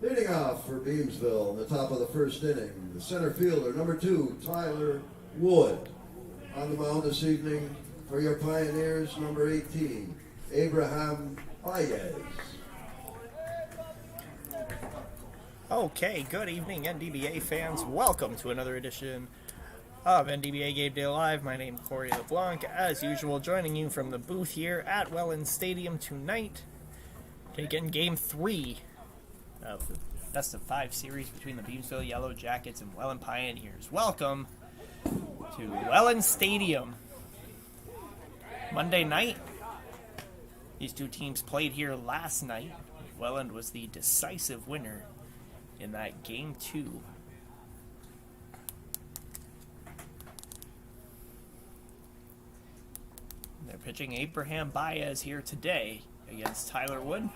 Leading off for Beamsville in the top of the first inning, the center fielder, number 2, Tyler Wood. On the mound this evening for your Pioneers, number 18, Abraham Baez. Okay, good evening, NDBA fans. Welcome to another edition of NDBA Game Day Live. My name is Corey LeBlanc, as usual, joining you from the booth here at Welland Stadium tonight, taking Game 3 of the best of 5 series between the Beamsville Yellow Jackets and Welland Pioneers. Welcome to Welland Stadium. Monday night, these two teams played here last night. Welland was the decisive winner in that Game 2. They're pitching Abraham Baez here today against Tyler Wood.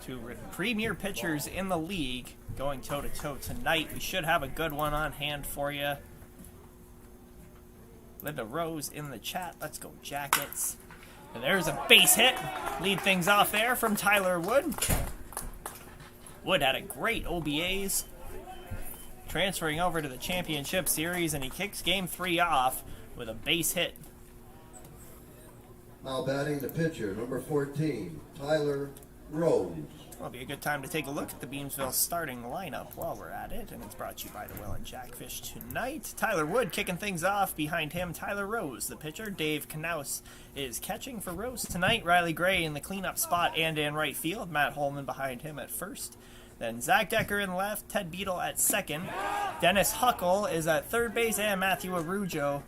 Two premier pitchers in the league going toe-to-toe tonight. We should have a good one on hand for you. Linda Rose in the chat. Let's go Jackets. And there's a base hit. Lead things off there from Tyler Wood. Wood had a great OBAs, transferring over to the championship series, and he kicks Game 3 off with a base hit. Now batting the pitcher, number 14, Tyler Rose. It'll be a good time to take a look at the Beamsville starting lineup while we're at it, and it's brought to you by the Welland Jackfish tonight. Tyler Wood kicking things off. Behind him, Tyler Rose, the pitcher. Dave Knaus is catching for Rose tonight. Riley Gray in the cleanup spot and in right field. Matt Holman behind him at first. Then Zach Decker in left, Ted Beadle at second. Dennis Huckle is at third base, and Matthew Arujo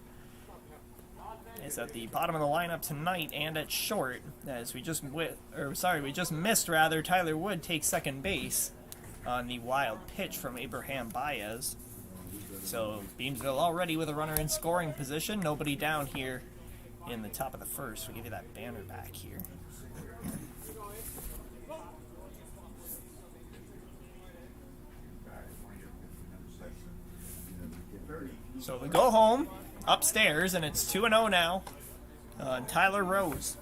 is at the bottom of the lineup tonight and at short. As we just missed Tyler Wood takes second base on the wild pitch from Abraham Baez. So Beamsville already with a runner in scoring position. Nobody down here in the top of the first. We'll give you that banner back here. So we go home upstairs, and it's 2-0 now. Tyler Rose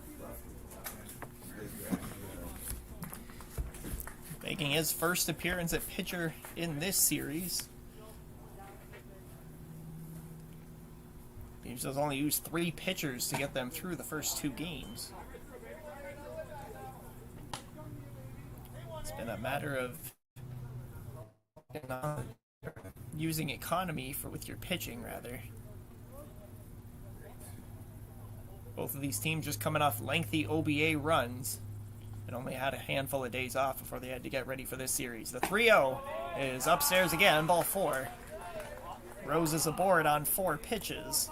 making his first appearance at pitcher in this series. Beamsville's only used 3 pitchers to get them through the first 2 games. It's been a matter of using economy with your pitching, rather. Both of these teams just coming off lengthy OBA runs and only had a handful of days off before they had to get ready for this series. The 3-0 is upstairs again, ball 4. Rose is aboard on 4 pitches.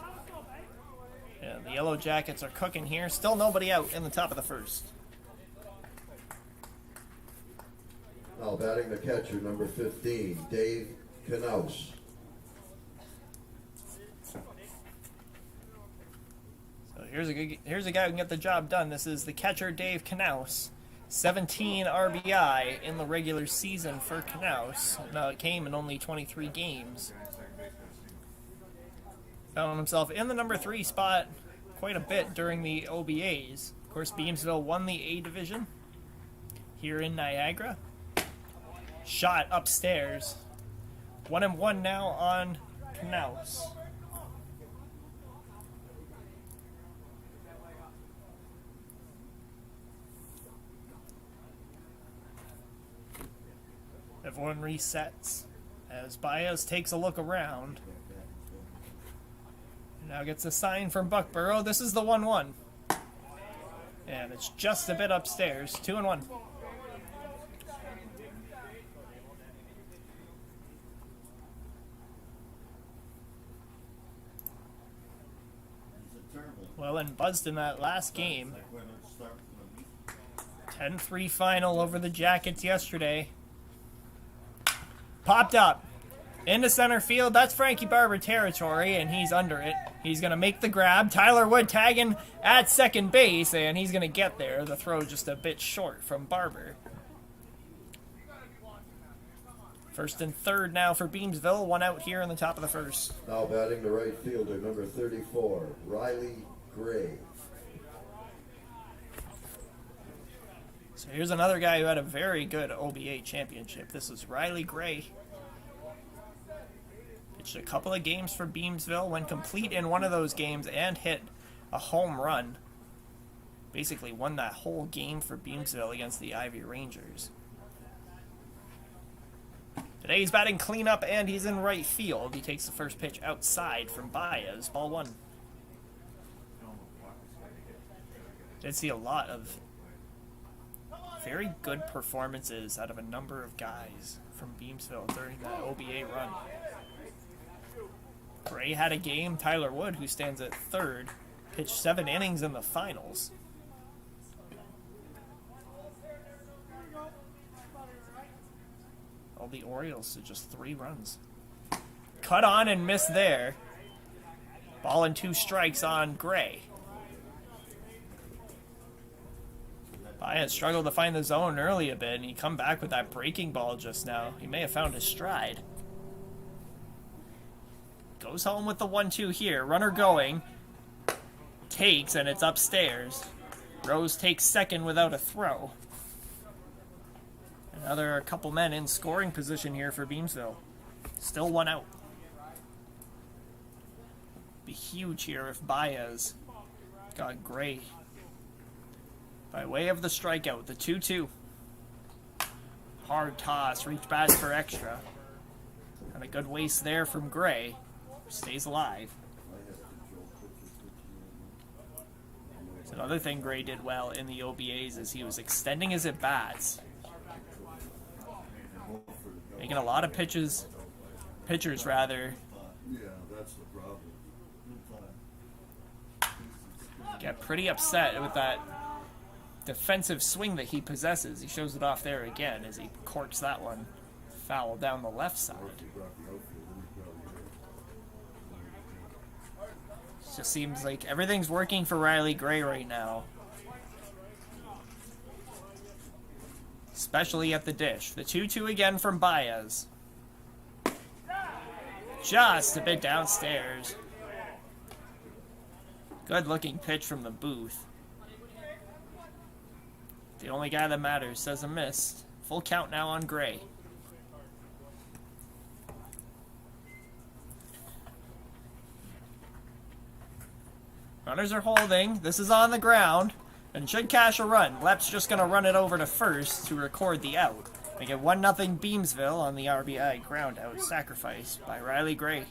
And the Yellow Jackets are cooking here. Still nobody out in the top of the first. Now batting the catcher, number 15, Dave Knaus. So here's a guy who can get the job done. This is the catcher, Dave Knaus. 17 RBI in the regular season for Knaus. Now it came in only 23 games. Found himself in the number 3 spot quite a bit during the OBAs. Of course, Beamsville won the A division here in Niagara. Shot upstairs. 1-1 now on Knaus. Everyone resets as Baez takes a look around. Now gets a sign from Buckborough. This is the 1-1. And it's just a bit upstairs. 2-1. Welland buzzed in that last game. 10-3 final over the Jackets yesterday. Popped up into center field. That's Frankie Barber territory, and he's under it. He's going to make the grab. Tyler Wood tagging at second base, and he's going to get there. The throw just a bit short from Barber. First and third now for Beamsville. 1 out here in the top of the first. Now batting the right fielder, number 34, Riley Gray. So here's another guy who had a very good OBA championship. This is Riley Gray. Pitched a couple of games for Beamsville, went complete in one of those games and hit a home run. Basically won that whole game for Beamsville against the Ivy Rangers. Today he's batting cleanup and he's in right field. He takes the first pitch outside from Baez, ball 1. Did see a lot of very good performances out of a number of guys from Beamsville during that OBA run. Gray had a game. Tyler Wood, who stands at third, pitched 7 innings in the finals. All the Orioles to just 3 runs. Cut on and missed there. Ball and 2 strikes on Gray. Baez struggled to find the zone early a bit, and he come back with that breaking ball just now. He may have found his stride. Goes home with the 1-2 here. Runner going. Takes, and it's upstairs. Rose takes second without a throw. Another couple men in scoring position here for Beamsville. Still 1 out. Be huge here if Baez got Gray by way of the strikeout. The 2-2. Hard toss. Reach back for extra. And a good waste there from Gray. Stays alive. So another thing Gray did well in the OBAs is he was extending his at-bats. Making a lot of pitchers rather, get pretty upset with that defensive swing that he possesses. He shows it off there again as he corks that one foul down the left side. Just seems like everything's working for Riley Gray right now. Especially at the dish. The 2-2 again from Baez. Just a bit downstairs. Good looking pitch from the booth. The only guy that matters says a miss. Full count now on Gray. Runners are holding. This is on the ground and should cash a run. Lep's just going to run it over to first to record the out. Make it 1-0 Beamsville on the RBI ground out sacrifice by Riley Gray.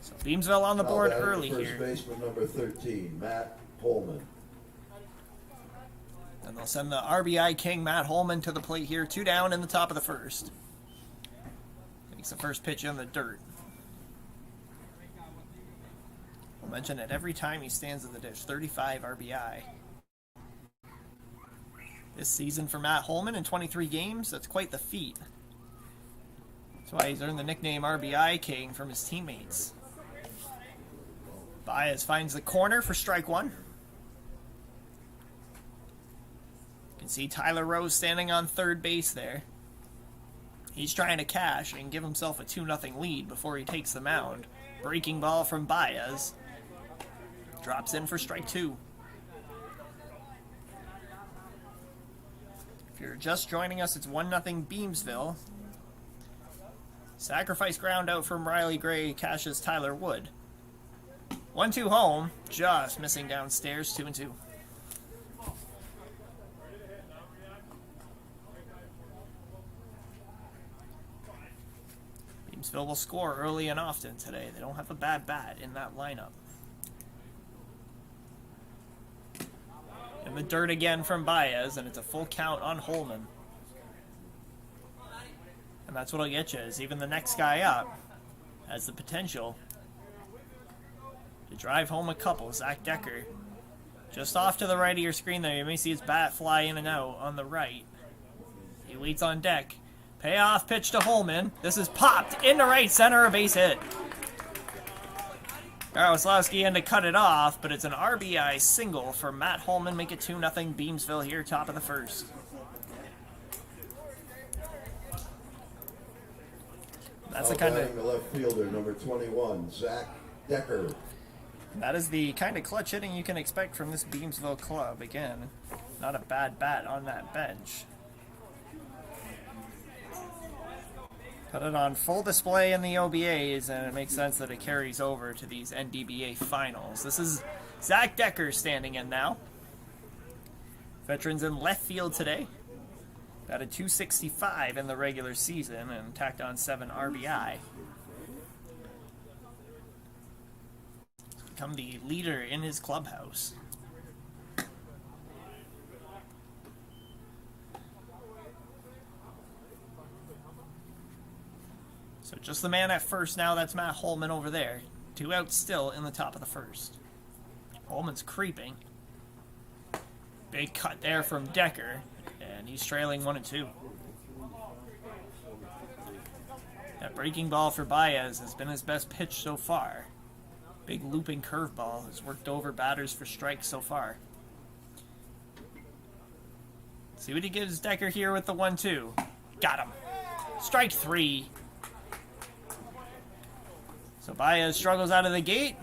So Beamsville on the board early first here. Baseman number 13, Matt Holman. And they'll send the RBI king, Matt Holman, to the plate here. 2 down in the top of the first. Takes the first pitch in the dirt. I'll mention it every time he stands at the dish. 35 RBI. This season for Matt Holman in 23 games, that's quite the feat. That's why he's earned the nickname RBI king from his teammates. Baez finds the corner for strike 1. You can see Tyler Rose standing on third base there. He's trying to cash and give himself a 2-0 lead before he takes the mound. Breaking ball from Baez. Drops in for strike 2. If you're just joining us, it's 1-0 Beamsville. Sacrifice ground out from Riley Gray cashes Tyler Wood. 1-2 home, just missing downstairs, 2-2. Beamsville will score early and often today. They don't have a bad bat in that lineup. In the dirt again from Baez, and it's a full count on Holman. And that's what'll get you, is even the next guy up has the potential to drive home a couple. Zach Decker, just off to the right of your screen there. You may see his bat fly in and out on the right. He waits on deck. Payoff pitch to Holman. This is popped into right center, a base hit. Jaroslawski had to cut it off, but it's an RBI single for Matt Holman. Make it 2-0 Beamsville here, top of the first. That's the kind of... the left fielder, number 21, Zach Decker. That is the kind of clutch hitting you can expect from this Beamsville club. Again, not a bad bat on that bench. Put it on full display in the OBAs, and it makes sense that it carries over to these NDBA finals. This is Zach Decker standing in now. Veterans in left field today. Batted .265 in the regular season and tacked on 7 RBI. He's become the leader in his clubhouse. So just the man at first now, that's Matt Holman over there. 2 outs still in the top of the first. Holman's creeping. Big cut there from Decker, and he's trailing 1-2. That breaking ball for Baez has been his best pitch so far. Big looping curveball has worked over batters for strikes so far. See what he gives Decker here with the 1-2. Got him. Strike 3. So Baez struggles out of the gate,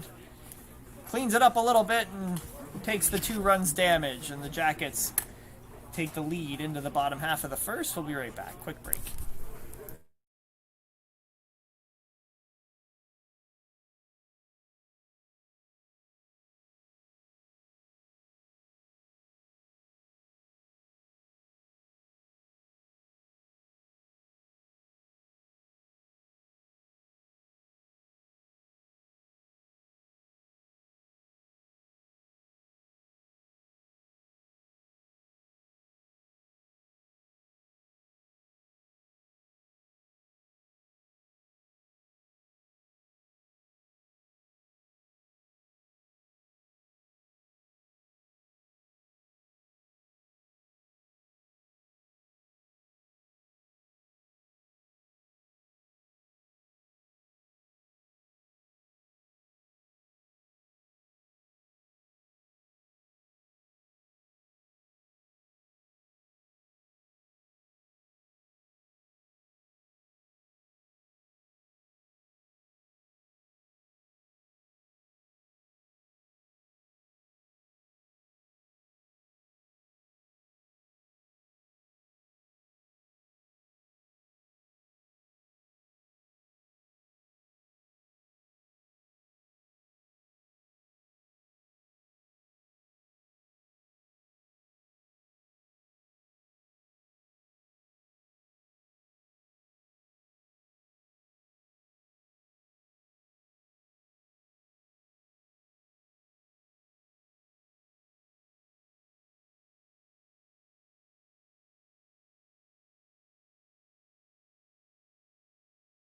cleans it up a little bit, and takes the 2 runs damage, and the Jackets take the lead into the bottom half of the first. We'll be right back. Quick break.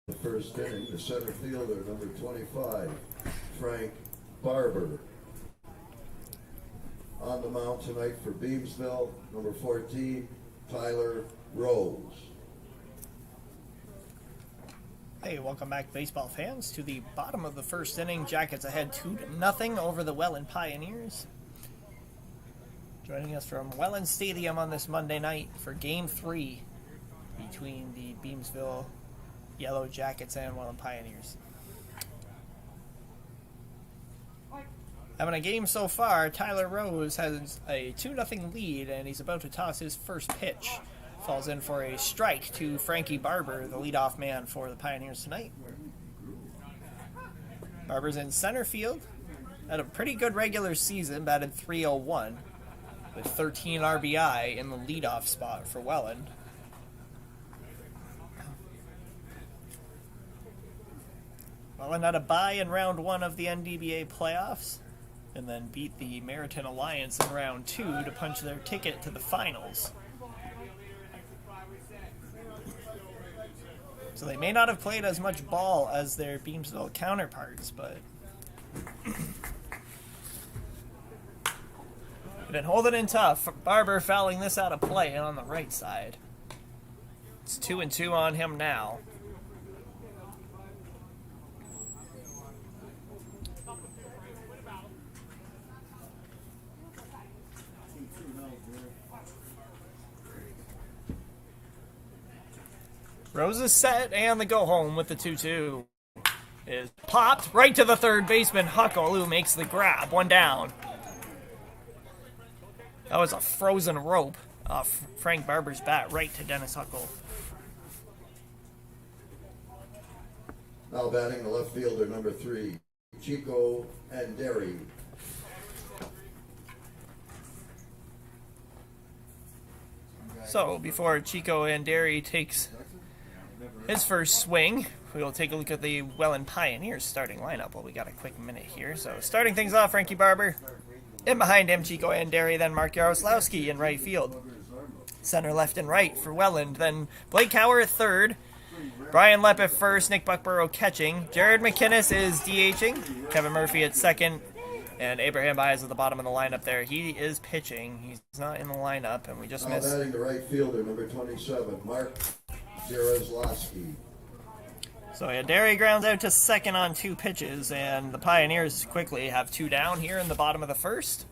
The first inning, the center fielder, number 25, Frank Barber. On the mound tonight for Beamsville, number 14, Tyler Rose. Hey, welcome back, baseball fans, to the bottom of the first inning. Jackets ahead 2-0 over the Welland Pioneers. Joining us from Welland Stadium on this Monday night for Game 3 between the Beamsville Yellow Jackets and Welland Pioneers. Having a game so far, Tyler Rose has a 2-0 lead, and he's about to toss his first pitch. Falls in for a strike to Frankie Barber, the leadoff man for the Pioneers tonight. Barber's in center field. Had a pretty good regular season, batted .301 with 13 RBI in the leadoff spot for Welland. Welland had a bye in round 1 of the NDBA Playoffs, and then beat the Meriton Alliance in round 2 to punch their ticket to the finals. So they may not have played as much ball as their Beamsville counterparts, but they've been holding in tough. Barber fouling this out of play on the right side. It's 2-2 on him now. Rose is set, and the go home with the 2-2 is popped right to the third baseman, Huckle, who makes the grab. One down. That was a frozen rope off Frank Barber's bat right to Dennis Huckle. Now batting the left fielder, number 3, Chico Anderi. So, before Chico Anderi takes his first swing, we'll take a look at the Welland Pioneers starting lineup. Well, we got a quick minute here. So, starting things off, Frankie Barber. In behind him, Chico Anderi, then Mark Jaroslawski in right field. Center, left, and right for Welland. Then Blake Cower at third. Brian Lepp at first, Nick Buckborough catching. Jared McInnes is DHing. Kevin Murphy at second. And Abraham Baez at the bottom of the lineup there. He is pitching. He's not in the lineup, and we just missed. Batting the right fielder, number 27, Mark Jaroslawski. So yeah, Derry grounds out to second on 2 pitches, and the Pioneers quickly have 2 down here in the bottom of the first.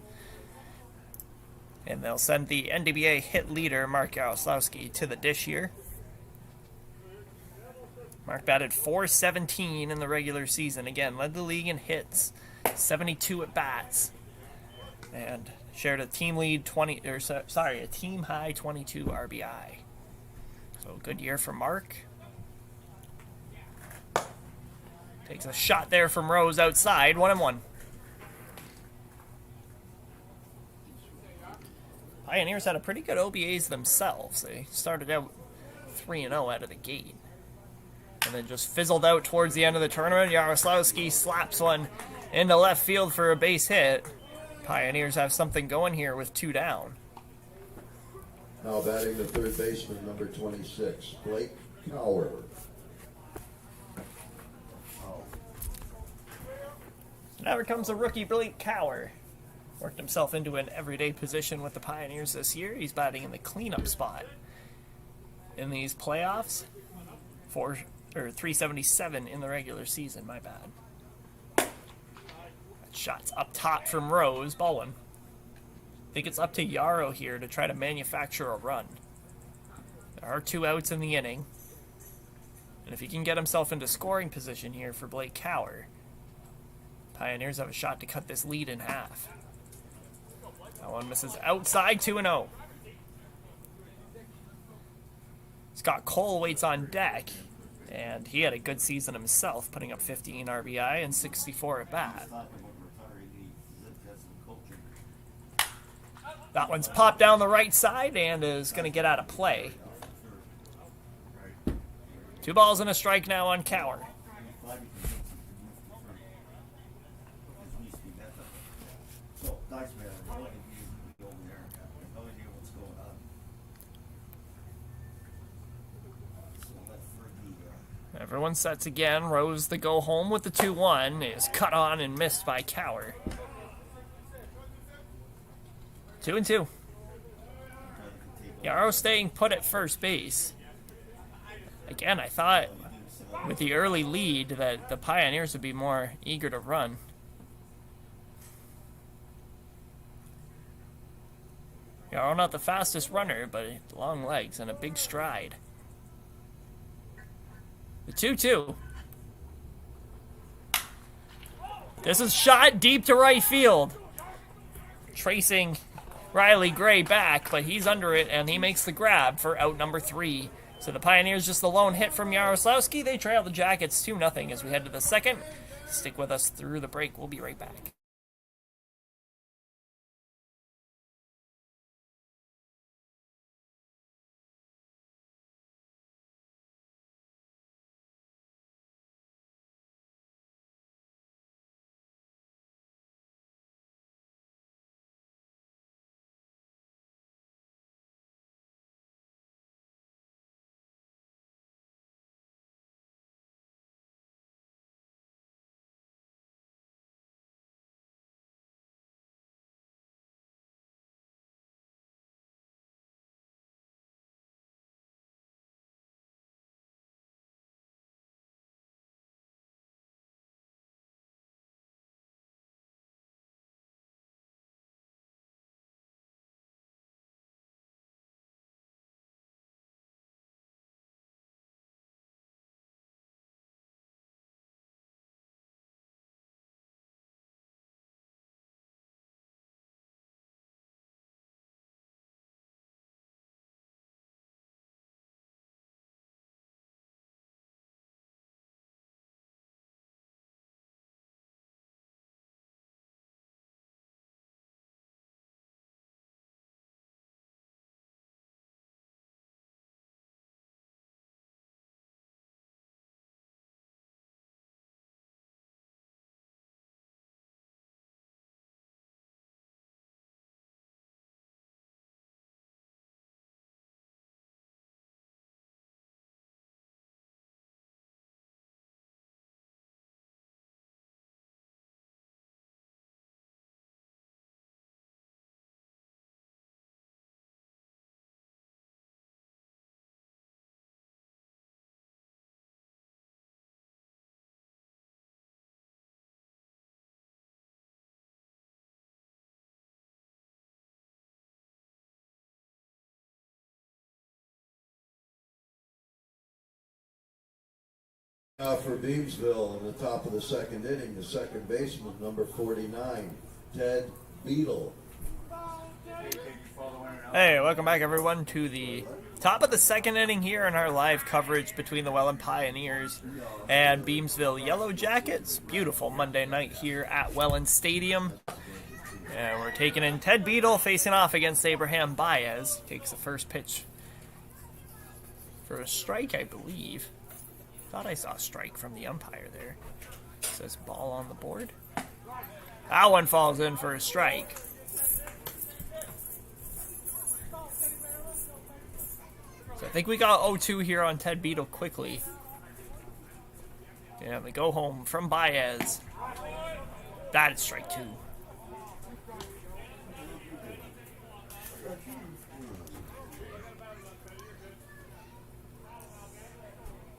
And they'll send the NDBA hit leader, Mark Jaroslawski, to the dish here. Mark batted .417 in the regular season. Again, led the league in hits. 72 at bats, and shared a team high 22 RBI. So good year for Mark. Takes a shot there from Rose outside, 1-1. Pioneers had a pretty good OBAs themselves. They started out 3-0 out of the gate, and then just fizzled out towards the end of the tournament. Jaroslawski slaps one into left field for a base hit. Pioneers have something going here with 2 down. Now batting the third baseman, number 26, Blake Cower. Now here comes the rookie Blake Cower. Worked himself into an everyday position with the Pioneers this year. He's batting in the cleanup spot in these playoffs. 377 in the regular season, my bad. Shots up top from Rose, ball 1. I think it's up to Yarrow here to try to manufacture a run. There are 2 outs in the inning. And if he can get himself into scoring position here for Blake Cower, Pioneers have a shot to cut this lead in half. That one misses outside, 2-0. Scott Cole waits on deck, and he had a good season himself, putting up 15 RBI and 64 at bat. That one's popped down the right side and is going to get out of play. 2 balls and a strike now on Cower. Everyone sets again. Rose the go home with the 2-1 is cut on and missed by Cower. 2-2. Yarrow staying put at first base. Again, I thought with the early lead that the Pioneers would be more eager to run. Yarrow not the fastest runner, but long legs and a big stride. The 2-2. This is shot deep to right field. Tracing Riley Gray back, but he's under it, and he makes the grab for out number 3. So the Pioneers just the lone hit from Jaroslawski. They trail the Jackets 2-0 as we head to the second. Stick with us through the break. We'll be right back. Now for Beamsville in the top of the second inning, the second baseman, number 49, Ted Beadle. Hey, welcome back everyone to the top of the second inning here in our live coverage between the Welland Pioneers and Beamsville Yellow Jackets. Beautiful Monday night here at Welland Stadium. And we're taking in Ted Beadle facing off against Abraham Baez. Takes the first pitch for a strike, I believe. Thought I saw a strike from the umpire there. It says ball on the board. That one falls in for a strike. So I think we got 0-2 here on Ted Beadle quickly. And we go home from Baez. That is strike two.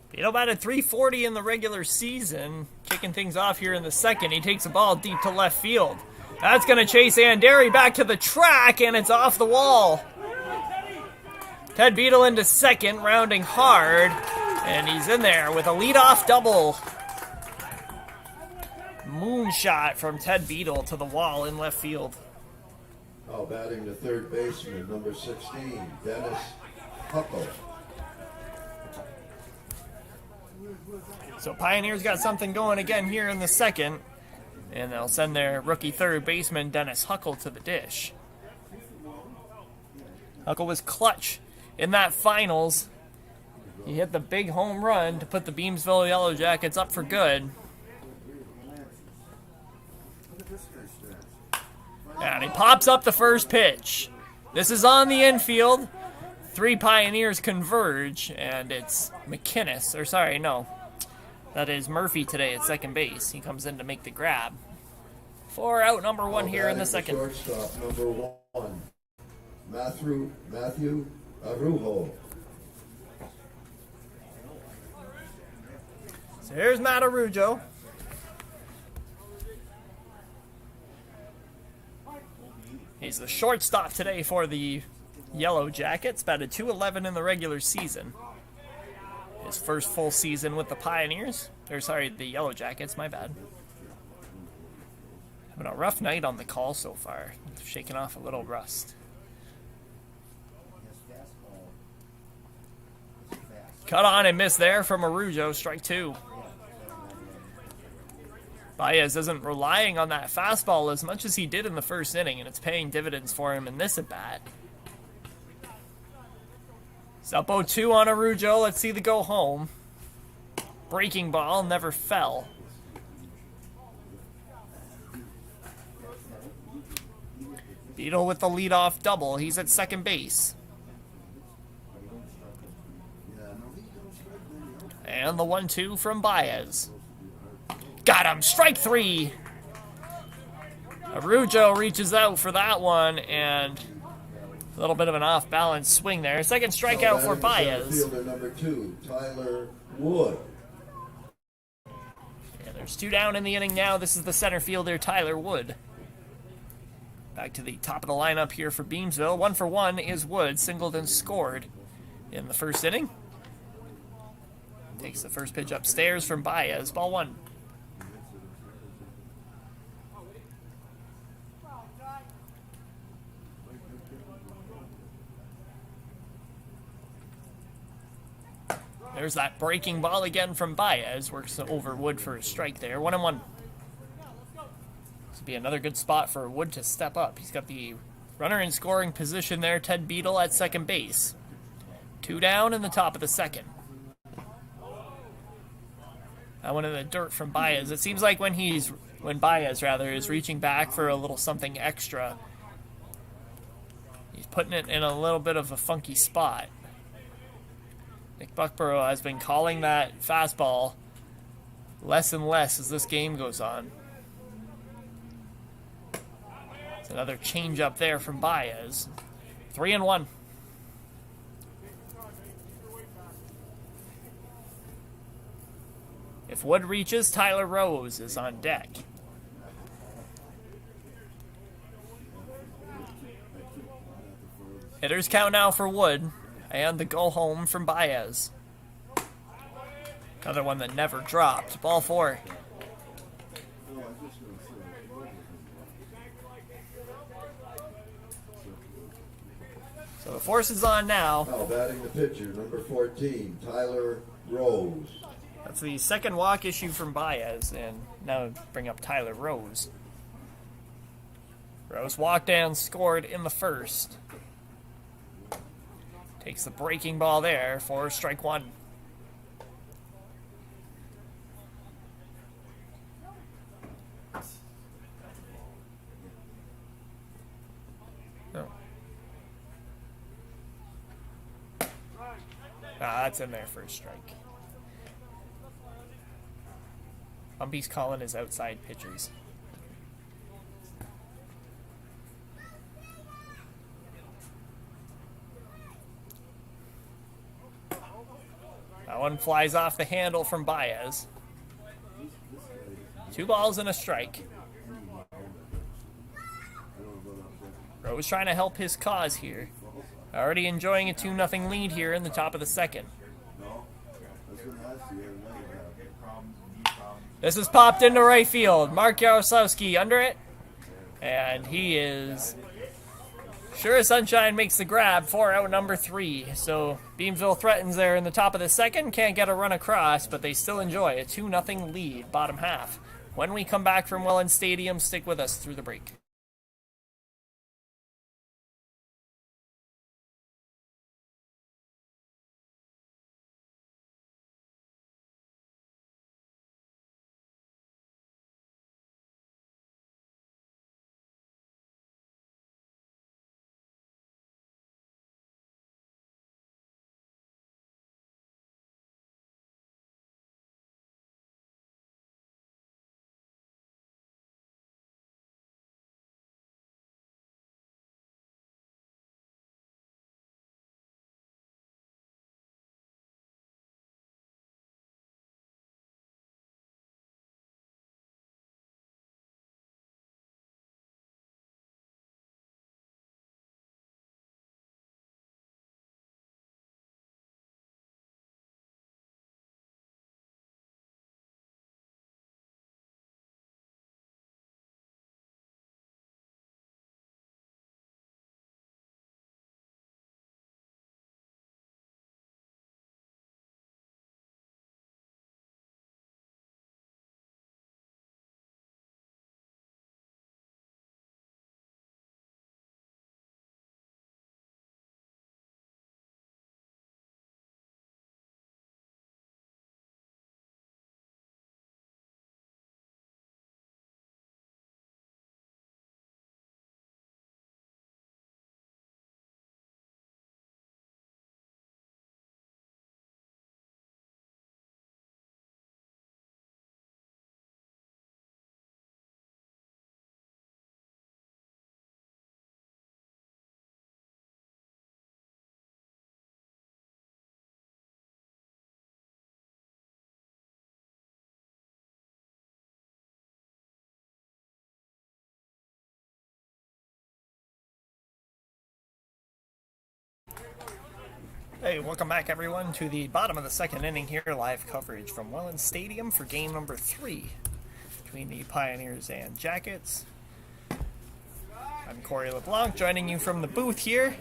Beadle batted .340 in the regular season. Kicking things off here in the second. He takes the ball deep to left field. That's going to chase Anderi back to the track, and it's off the wall. Ted Beadle into second, rounding hard, and he's in there with a leadoff double. Moonshot from Ted Beadle to the wall in left field. Oh, batting the third baseman, number 16, Dennis Huckle. So Pioneers got something going again here in the second, and they'll send their rookie third baseman Dennis Huckle to the dish. Huckle was clutch in that finals. He hit the big home run to put the Beamsville Yellow Jackets up for good. And he pops up the first pitch. This is on the infield. Three Pioneers converge, and it's McInnes, or sorry, no. That is Murphy today at second base. He comes in to make the grab. For out number one here in the second. Shortstop, number 1, Matthew Arujo. So here's Matt Arujo. He's the shortstop today for the Yellow Jackets. Batted .211 in the regular season. His first full season with the Pioneers. Or sorry, the Yellow Jackets, my bad. Having a rough night on the call so far. Shaking off a little rust. Cut on and miss there from Arujo, strike two. Baez isn't relying on that fastball as much as he did in the first inning, and it's paying dividends for him in this at-bat. It's up 0-2 on Arujo. Let's see the go home. Breaking ball never fell. Beadle with the leadoff double. He's at second base. And the 1-2 from Baez. Got him. Strike three. Arujo reaches out for that one, and a little bit of an off-balance swing there. Second strikeout for Baez. Fielder number 2, Tyler Wood. Yeah, there's two down in the inning now. This is the center fielder, Tyler Wood. Back to the top of the lineup here for Beamsville. 1 for 1 is Wood. Singleton scored in the first inning. Takes the first pitch upstairs from Baez. Ball one. There's that breaking ball again from Baez. Works over Wood for a strike there. 1-1. This would be another good spot for Wood to step up. He's got the runner in scoring position there. Ted Beadle at second base. 2 down in the top of the second. That one in the dirt from Baez. It seems like when Baez is reaching back for a little something extra, he's putting it in a little bit of a funky spot. Nick Buckborough has been calling that fastball less and less as this game goes on. It's another change up there from Baez. 3-1. If Wood reaches, Tyler Rose is on deck. Hitters count now for Wood. And the go home from Baez. Another one that never dropped. Ball 4. So the force is on now. Now batting the pitcher, number 14, Tyler Rose. That's the second walk issue from Baez, and now bring up Tyler Rose. Rose walked and scored in the first. Takes the breaking ball there for strike 1. That's in there for a strike. Bumpy's calling his outside pitchers. That one flies off the handle from Baez. 2 balls and a strike. Rose trying to help his cause here. Already enjoying a 2-0 lead here in the top of the second. This is popped into right field. Mark Yaroslavsky under it. And he is... Sure as sunshine makes the grab for out number 3. So Beamsville threatens there in the top of the second. Can't get a run across, but they still enjoy a 2-0 lead, bottom half. When we come back from Welland Stadium, stick with us through the break. Hey, welcome back everyone to the bottom of the second inning here. Live coverage from Welland Stadium for game number 3 between the Pioneers and Jackets. I'm Corey LeBlanc joining you from the booth here.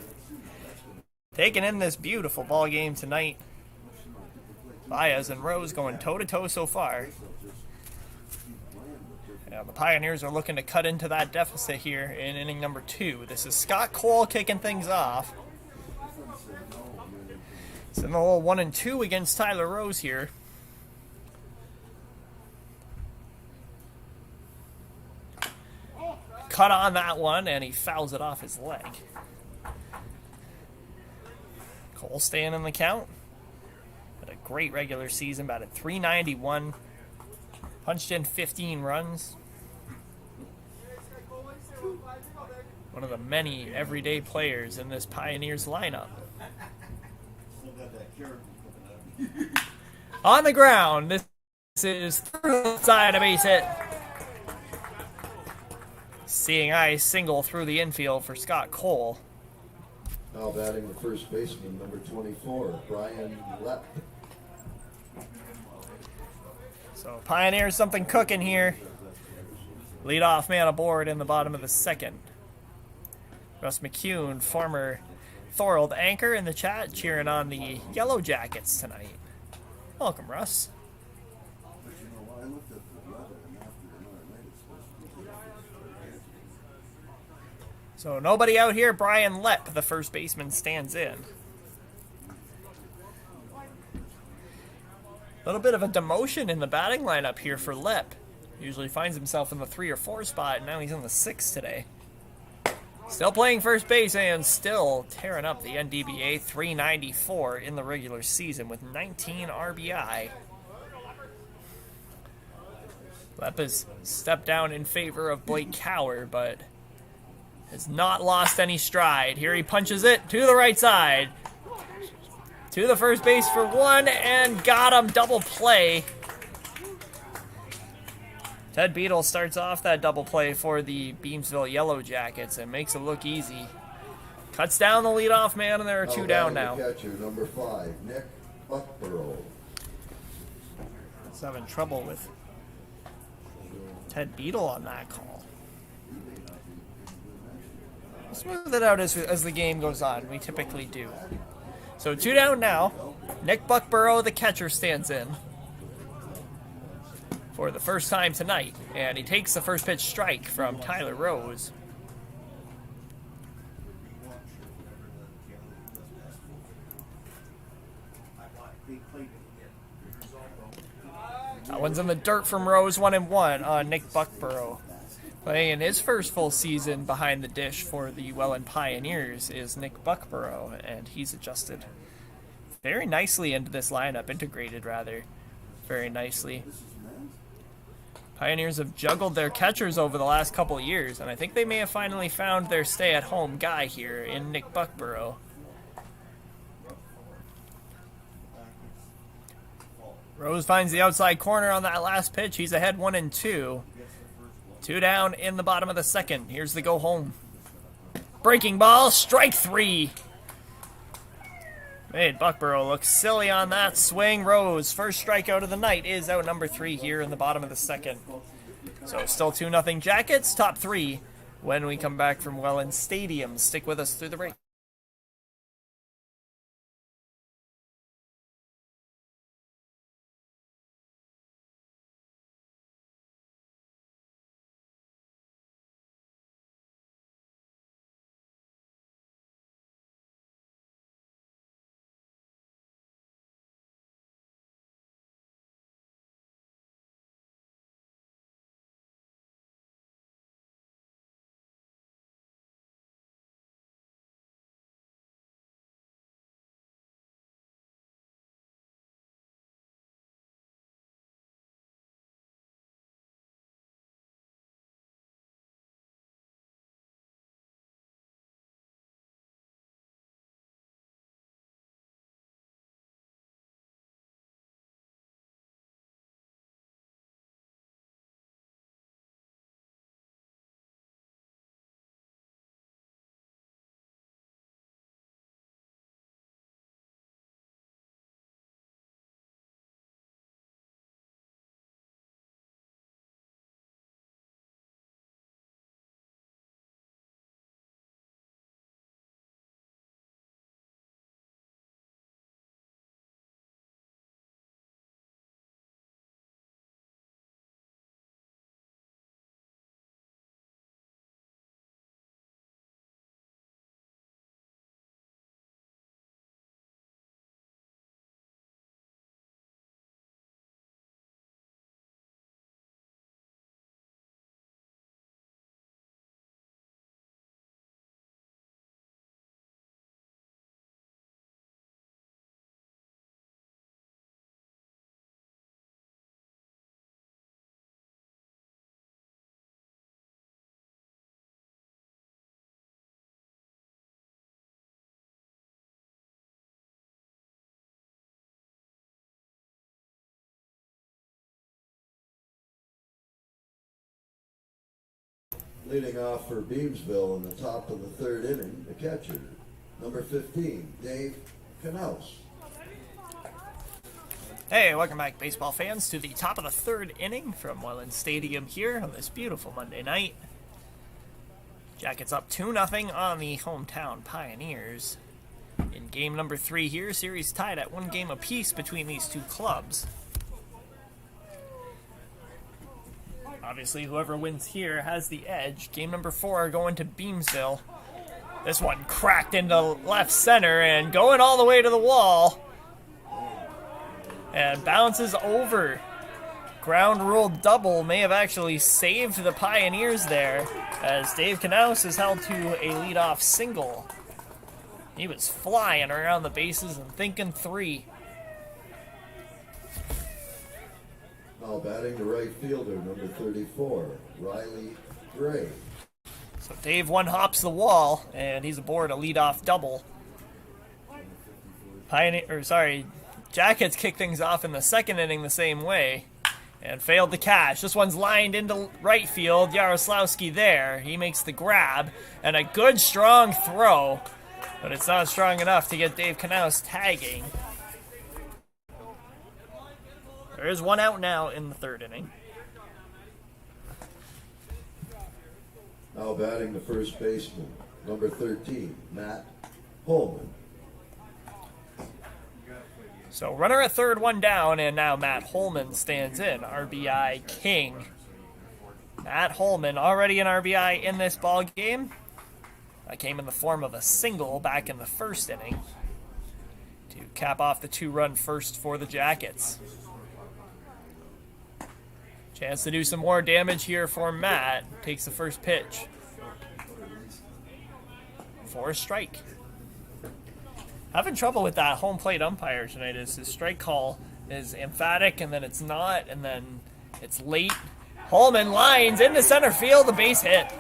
Taking in this beautiful ball game tonight. Baez and Rose going toe-to-toe so far. The Pioneers are looking to cut into that deficit here in inning number 2. This is Scott Cole kicking things off. It's in the little 1-2 against Tyler Rose here. Cut on that one, and he fouls it off his leg. Cole staying in the count. Had a great regular season, batted .391. Punched in 15 runs. One of the many everyday players in this Pioneers lineup. On the ground, this is through the side of base hit. Seeing eye single through the infield for Scott Cole. Now batting the first baseman, number 24, Brian Lepp. So Pioneers something cooking here. Leadoff man aboard in the bottom of the second. Russ McCune, former Thorold anchor in the chat, cheering on the Yellow Jackets tonight. Welcome, Russ. So nobody out here. Brian Lepp, the first baseman, stands in. A little bit of a demotion in the batting lineup here for Lepp. Usually finds himself in the 3 or 4 spot, and now he's in the 6 today. Still playing first base and still tearing up the NDBA, 394 in the regular season with 19 RBI. Lepp has stepped down in favor of Blake Cower, but has not lost any stride. Here he punches it to the right side. To the first base for 1, and got him. Double play. Ted Beadle starts off that double play for the Beamsville Yellow Jackets and makes it look easy. Cuts down the leadoff man, and there are 2 down now. Catcher, number 5, Nick Buckborough. He's having trouble with Ted Beadle on that call. We'll smooth it out as the game goes on. We typically do. So 2 down now. Nick Buckborough, the catcher, stands in for the first time tonight, and he takes the first pitch strike from Tyler Rose. That one's in the dirt from Rose, 1-1 on Nick Buckborough. Playing in his first full season behind the dish for the Welland Pioneers is Nick Buckborough, and he's adjusted very nicely into this lineup, integrated rather, very nicely. Pioneers have juggled their catchers over the last couple of years, and I think they may have finally found their stay-at-home guy here in Nick Buckborough. Rose finds the outside corner on that last pitch. He's ahead 1-2. 2 down in the bottom of the second. Here's the go home. Breaking ball, strike 3. Made Buckborough look silly on that swing. Rose, first strikeout of the night, is out number 3 here in the bottom of the second. So still 2-0 Jackets, top 3 when we come back from Welland Stadium. Stick with us through the break. Leading off for Beamsville in the top of the 3rd inning, the catcher, number 15, Dave Knaus. Hey, welcome back, baseball fans, to the top of the third inning from Welland Stadium here on this beautiful Monday night. Jackets up 2-0 on the hometown Pioneers. In game number 3 here, series tied at 1 game apiece between these two clubs. Obviously, whoever wins here has the edge. Game number 4 going to Beamsville. This one cracked into left center and going all the way to the wall. And bounces over. Ground rule double may have actually saved the Pioneers there, as Dave Knaus is held to a leadoff single. He was flying around the bases and thinking 3. Now batting the right fielder, number 34, Riley Gray. So Dave one-hops the wall, and he's aboard a leadoff double. Jackets kick things off in the second inning the same way and failed to cash. This one's lined into right field. Jaroslawski there. He makes the grab and a good strong throw, but it's not strong enough to get Dave Knaus tagging. There is 1 out now in the third inning. Now batting the first baseman, number 13, Matt Holman. So runner at third, 1 down, and now Matt Holman stands in, RBI king. Matt Holman already an RBI in this ball game. That came in the form of a single back in the first inning to cap off the 2-run first for the Jackets. Chance to do some more damage here for Matt. Takes the first pitch for a strike. Having trouble with that home plate umpire tonight. His strike call is emphatic, and then it's not, and then it's late. Holman lines into center field, the base hit.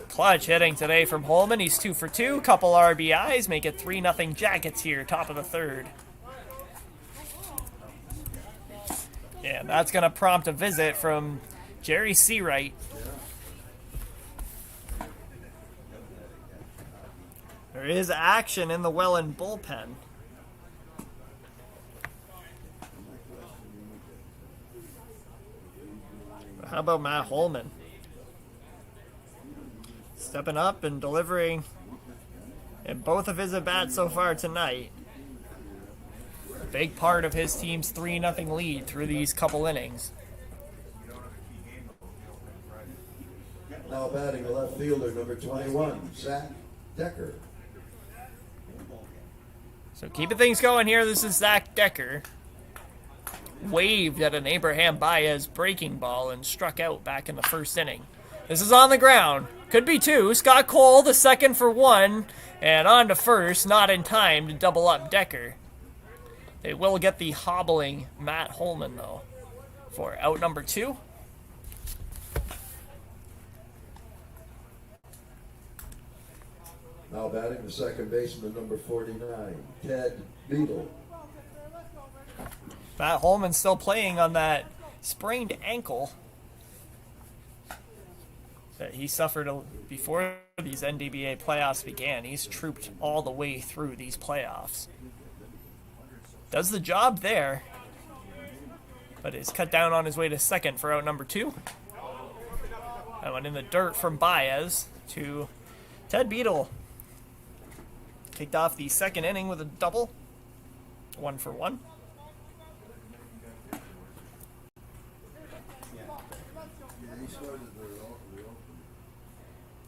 Clutch hitting today from Holman. He's 2 for 2, couple RBIs, make it 3-0 Jackets here, top of the third. Yeah, that's going to prompt a visit from Jerry Seawright. There is action in the Welland bullpen. How about Matt Holman? Stepping up and delivering in both of his at-bats so far tonight. A big part of his team's 3-0 lead through these couple innings. Now batting the left fielder, number 21, Zach Decker. So keeping things going here, this is Zach Decker. Waved at an Abraham Baez breaking ball and struck out back in the first inning. This is on the ground. Could be 2. Scott Cole, the second for 1, and on to first, not in time to double up Decker. They will get the hobbling Matt Holman, though, for out number 2. Now batting the second baseman, number 49, Ted Beadle. Matt Holman still playing on that sprained ankle that he suffered before these NDBA playoffs began. He's trooped all the way through these playoffs. Does the job there, but is cut down on his way to second for out number 2. That one in the dirt from Baez to Ted Beadle. Kicked off the second inning with a double. 1 for 1.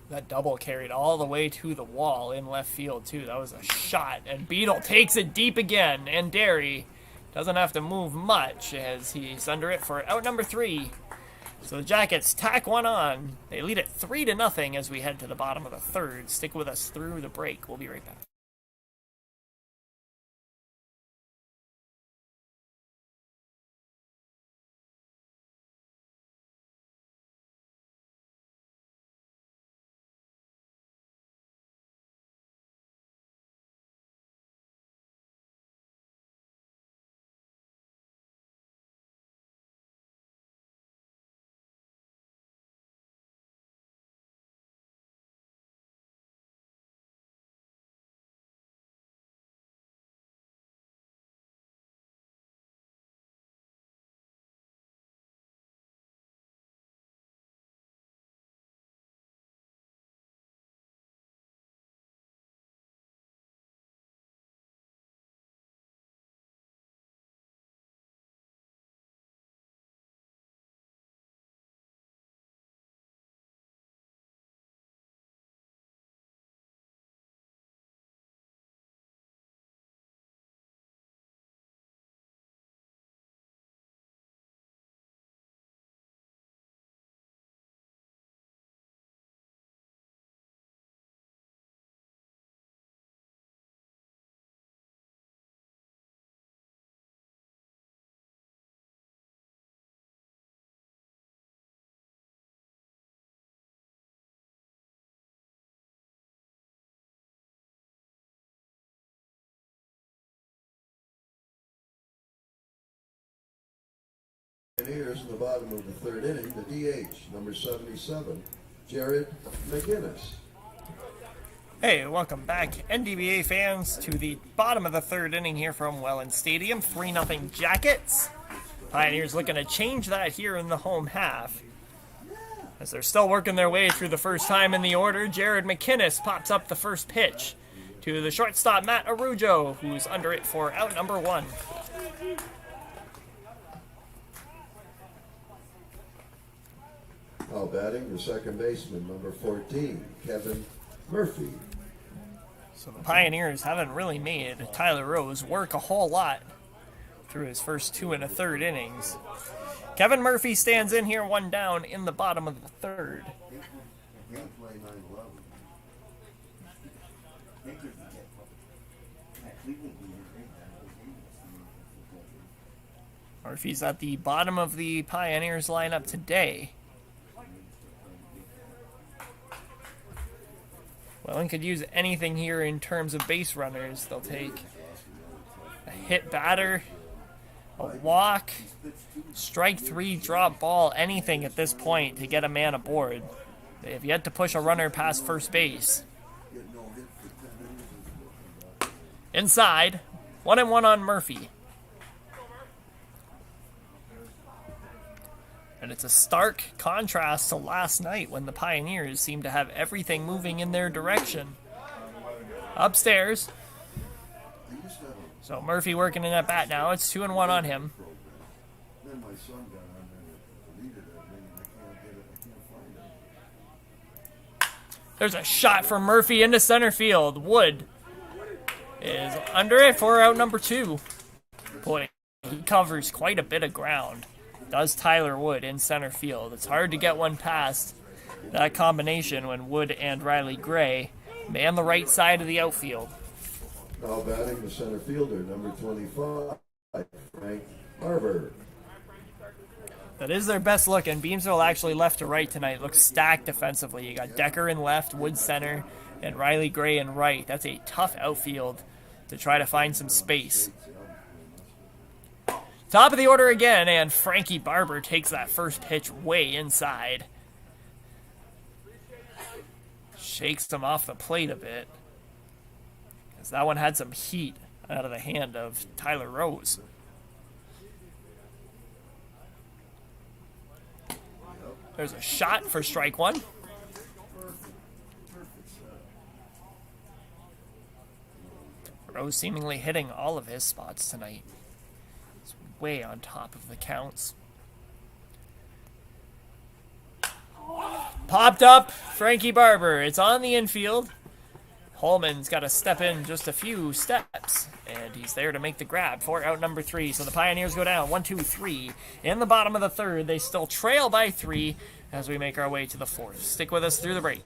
That double carried all the way to the wall in left field, too. That was a shot. And Beadle takes it deep again. And Derry doesn't have to move much as he's under it for out number 3. So the Jackets tack one on. They lead it 3-0 as we head to the bottom of the third. Stick with us through the break. We'll be right back. Pioneers in the bottom of the third inning, the DH, number 77, Jared McGinnis. Hey, welcome back, NDBA fans, to the bottom of the third inning here from Welland Stadium. 3-0 Jackets. Pioneers looking to change that here in the home half. As they're still working their way through the first time in the order, Jared McGinnis pops up the first pitch to the shortstop, Matt Arujo, who's under it for out number 1. Now batting, the second baseman, number 14, Kevin Murphy. So the Pioneers haven't really made Tyler Rose work a whole lot through his first 2 1/3 innings. Kevin Murphy stands in here, 1 down in the bottom of the third. Murphy's at the bottom of the Pioneers lineup today. Welland could use anything here in terms of base runners. They'll take a hit batter, a walk, strike 3, drop ball, anything at this point to get a man aboard. They have yet to push a runner past first base. Inside, 1-1 on Murphy. And it's a stark contrast to last night when the Pioneers seemed to have everything moving in their direction. Upstairs. So Murphy working in at bat now. It's 2-1 on him. There's a shot from Murphy into center field. Wood is under it for out number 2. Boy, he covers quite a bit of ground. Does Tyler Wood in center field. It's hard to get one past that combination when Wood and Riley Gray man the right side of the outfield. Now batting, the center fielder, number 25, Frank Barber. That is their best look, and Beamsville actually left to right tonight. Looks stacked defensively. You got Decker in left, Wood center, and Riley Gray in right. That's a tough outfield to try to find some space. Top of the order again, and Frankie Barber takes that first pitch way inside. Shakes him off the plate a bit, as that one had some heat out of the hand of Tyler Rose. There's a shot for strike 1. Rose seemingly hitting all of his spots tonight. He's way on top of the counts. Popped up, Frankie Barber. It's on the infield. Holman's got to step in just a few steps, and he's there to make the grab for out number 3. So the Pioneers go down 1-2-3 in the bottom of the third. They still trail by 3 as we make our way to the 4th. Stick with us through the break.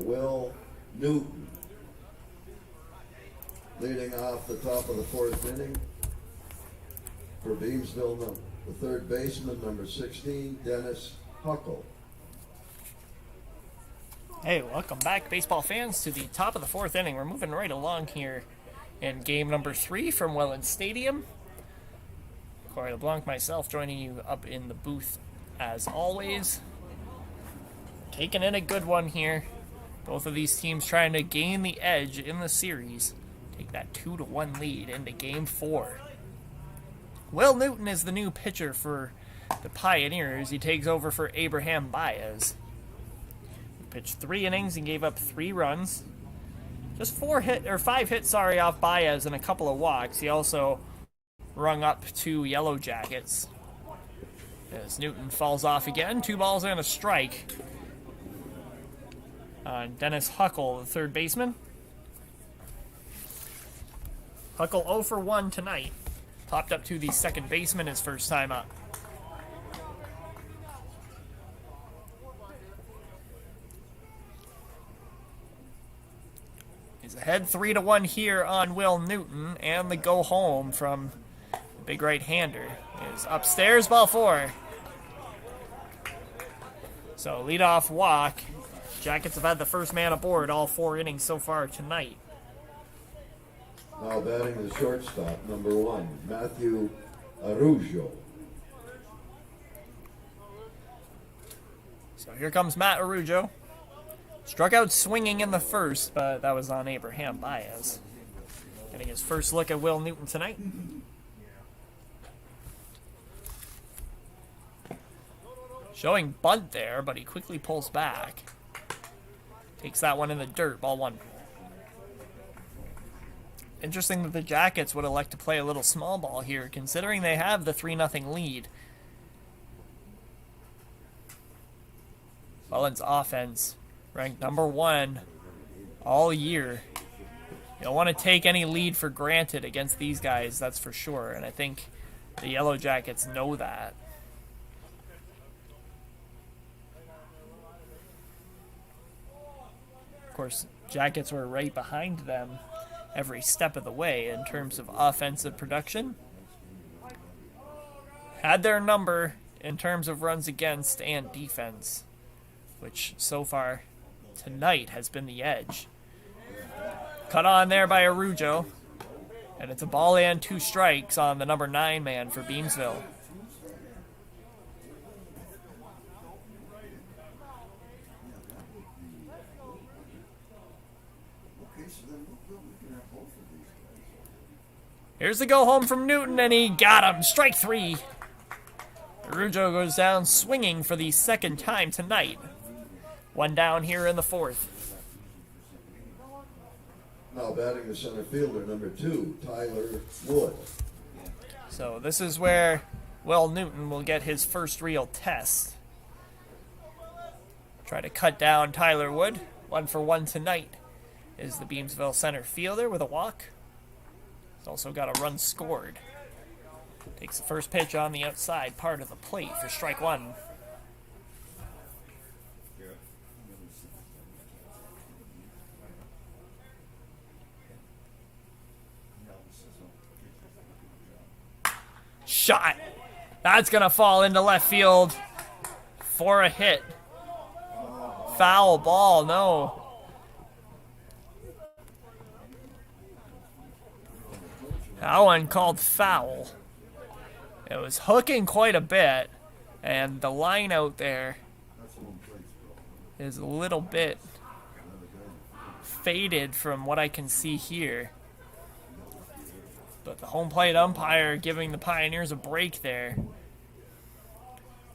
Will Newton. Leading off the top of the fourth inning for Beamsville, the third baseman, number 16, Dennis Huckle. Hey, welcome back, baseball fans, to the top of the fourth inning. We're moving right along here in game number 3 from Welland Stadium. Corey LeBlanc, myself, joining you up in the booth as always. Taking in a good one here. Both of these teams trying to gain the edge in the series. Take that 2-1 lead into game 4. Will Newton is the new pitcher for the Pioneers. He takes over for Abraham Baez. He pitched 3 innings and gave up 3 runs. Just 5 hits off Baez and a couple of walks. He also rung up 2 Yellow Jackets. As Newton falls off again, 2 balls and a strike on Dennis Huckle, the third baseman. Huckle 0 for 1 tonight. Popped up to the second baseman his first time up. He's ahead 3-1 here on Will Newton, and the go home from the big right-hander is upstairs, ball 4. So leadoff walk. Jackets have had the first man aboard all 4 innings so far tonight. Now batting the shortstop, number 1, Matthew Arujo. So here comes Matt Arujo. Struck out swinging in the first, but that was on Abraham Baez. Getting his first look at Will Newton tonight. Showing bunt there, but he quickly pulls back. Takes that one in the dirt, ball 1. Interesting that the Jackets would elect to play a little small ball here, considering they have the 3-0 lead. Welland's offense ranked number 1 all year. You don't want to take any lead for granted against these guys, that's for sure. And I think the Yellow Jackets know that. Of course, Jackets were right behind them every step of the way in terms of offensive production. Had their number in terms of runs against and defense, which so far tonight has been the edge. Cut on there by Arujo, and it's a ball and 2 strikes on the number 9 man for Beamsville. Here's the go home from Newton, and he got him. Strike 3. Arujo goes down swinging for the second time tonight. 1 down here in the 4th. Now batting the center fielder, number 2, Tyler Wood. So this is where Will Newton will get his first real test. Try to cut down Tyler Wood. 1 for 1 tonight is the Beamsville center fielder with a walk. He's also got a run scored. Takes the first pitch on the outside part of the plate for strike 1. Shot. That's going to fall into left field for a hit. Foul ball, no. That one called foul. It was hooking quite a bit, and the line out there is a little bit faded from what I can see here. But the home plate umpire giving the Pioneers a break there.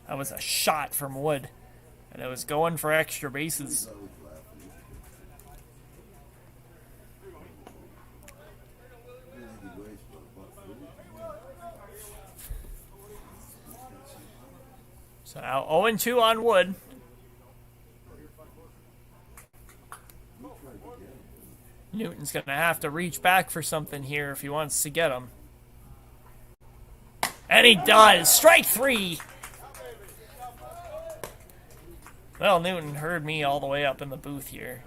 That was a shot from Wood, and it was going for extra bases. So now 0-2 on Wood. Newton's going to have to reach back for something here if he wants to get him. And he does! Strike 3! Well, Newton heard me all the way up in the booth here.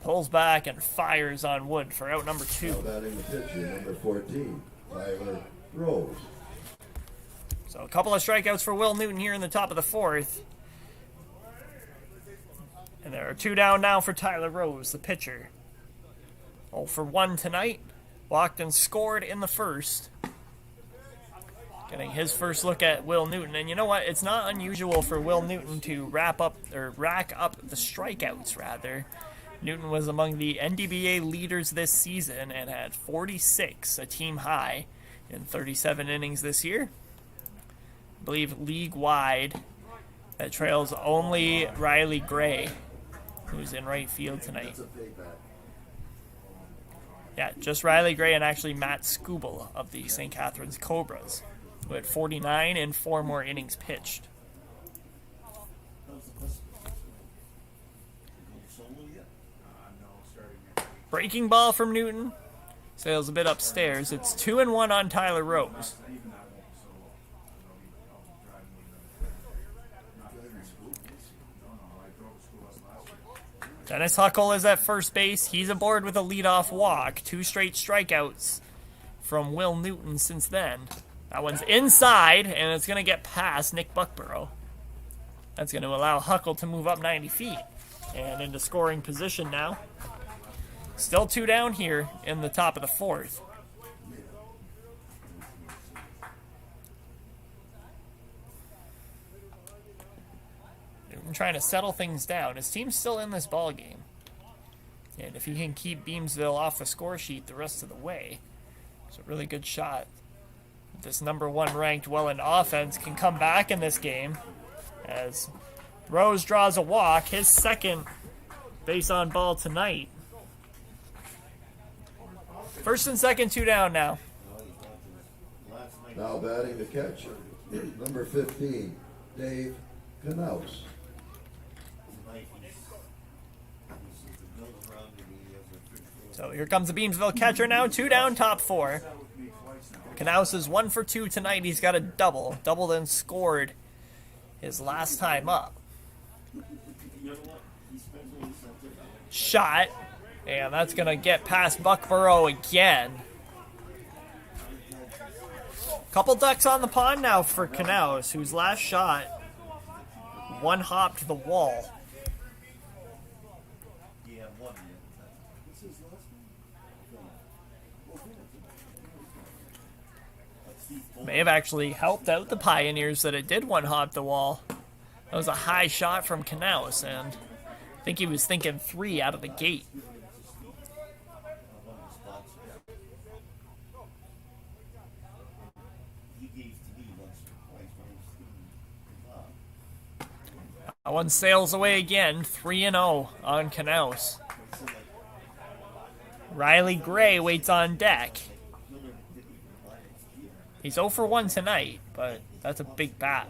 pulls back and fires on Wood for out number 2. Now batting the pitcher, number 14, Tyler Rose. So a couple of strikeouts for Will Newton here in the top of the 4th. And there are 2 down now for Tyler Rose, the pitcher. 0 for 1 tonight. Walked and scored in the 1st. Getting his first look at Will Newton. And you know what? It's not unusual for Will Newton to rack up the strikeouts, rather. Newton was among the NDBA leaders this season and had 46, a team high, in 37 innings this year. I believe league-wide, that trails only Riley Gray, who's in right field tonight. Yeah, just Riley Gray and actually Matt Skubal of the St. Catharines Cobras, who had 49 and 4 more innings pitched. Breaking ball from Newton. Sails a bit upstairs. It's 2-1 on Tyler Rose. Dennis Huckle is at first base. He's aboard with a leadoff walk. 2 straight strikeouts from Will Newton since then. That one's inside, and it's going to get past Nick Buckborough. That's going to allow Huckle to move up 90 feet and into scoring position now. Still 2 down here in the top of the 4th. I'm trying to settle things down. His team's still in this ball game, and if he can keep Beamsville off the score sheet the rest of the way, it's a really good shot. This number 1 ranked Welland offense can come back in this game as Rose draws a walk, his 2nd base on ball tonight. 1st and 2nd, 2 down now. Now batting the catcher, number 15, Dave Knaus. So here comes the Beamsville catcher now, 2 down, top 4. Knaus is 1 for 2 tonight. He's got a double. Doubled and scored his last time up. Shot. And that's going to get past Buckborough again. Couple ducks on the pond now for Knaus, whose last shot one-hopped the wall. May have actually helped out the Pioneers that it did one-hop the wall. That was a high shot from Knaus, and I think he was thinking 3 out of the gate. That one sails away again, 3-0 on Knaus. Riley Gray waits on deck. He's 0 for 1 tonight, but that's a big bat.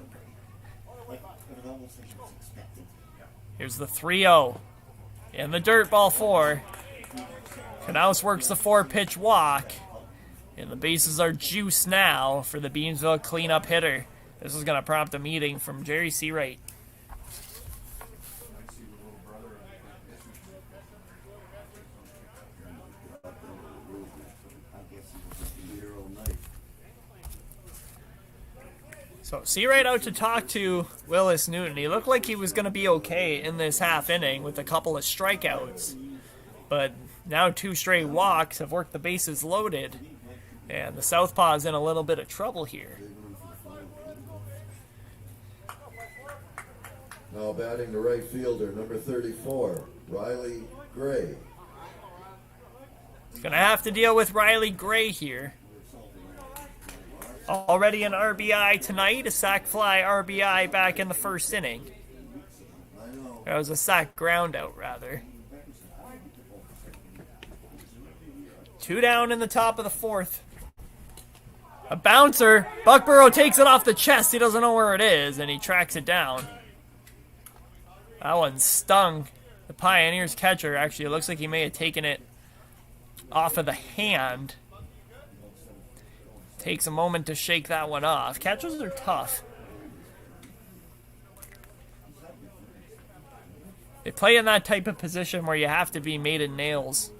Here's the 3-0. In the dirt, ball 4. Knaus works the 4-pitch walk. And the bases are juiced now for the Beamsville cleanup hitter. This is going to prompt a meeting from Jerry Seawright. So Seawright out to talk to Willis Newton. He looked like he was going to be okay in this half inning with a couple of strikeouts. But now 2 straight walks have worked the bases loaded. And the Southpaw's in a little bit of trouble here. Now batting the right fielder, number 34, Riley Gray. Gonna have to deal with Riley Gray here. Already an RBI tonight, a sac fly RBI back in the 1st inning. That was a sac ground out, rather. 2 down in the top of the 4th. A bouncer. Buckborough takes it off the chest. He doesn't know where it is, and he tracks it down. That one stung the Pioneers catcher. Actually, it looks like he may have taken it off of the hand. Takes a moment to shake that one off. Catchers are tough. They play in that type of position where you have to be made of nails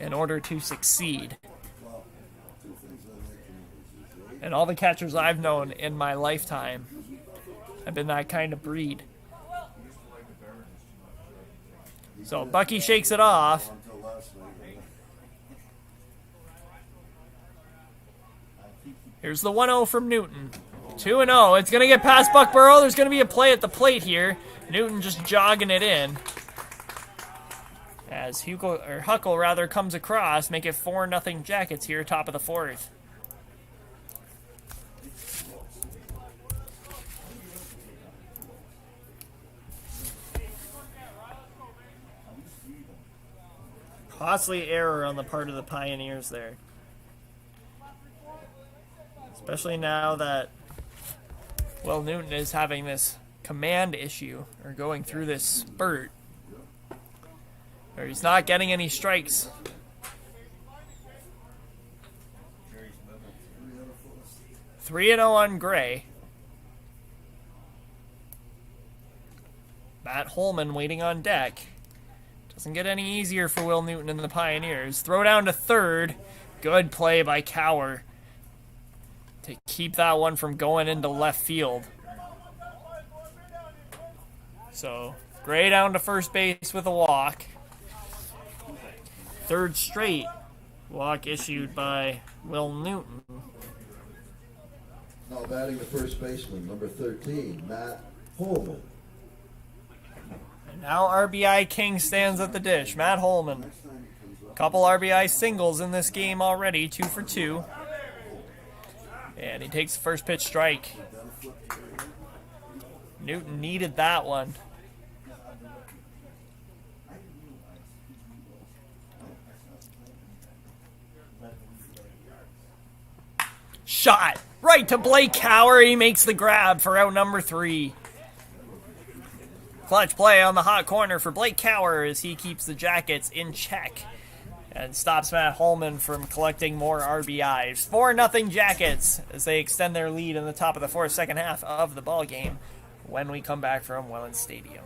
in order to succeed. And all the catchers I've known in my lifetime have been that kind of breed. So Bucky shakes it off. Here's the 1-0 from Newton. 2-0. It's going to get past Buckborough. There's going to be a play at the plate here. Newton just jogging it in. As Huckle comes across, make it 4-0 Jackets here, top of the fourth. Costly error on the part of the Pioneers there. Especially now that Will Newton is having this command issue, or going through this spurt, where he's not getting any strikes. Three 3-0 on Gray. Matt Holman waiting on deck. Doesn't get any easier for Will Newton and the Pioneers. Throw down to third. Good play by Cower to keep that one from going into left field. So, Gray down to first base with a walk. Third straight walk issued by Will Newton. Now batting the first baseman, number 13, Matt Holman. And now RBI King stands at the dish. Matt Holman. Couple RBI singles in this game already, 2 for 2. And he takes the first pitch strike. Newton needed that one. Shot right to Blake Cower. He makes the grab for out number 3. Clutch play on the hot corner for Blake Cower as he keeps the Jackets in check and stops Matt Holman from collecting more RBIs. 4-0 Jackets as they extend their lead in the top of the fourth, second half of the ball game when we come back from Welland Stadium.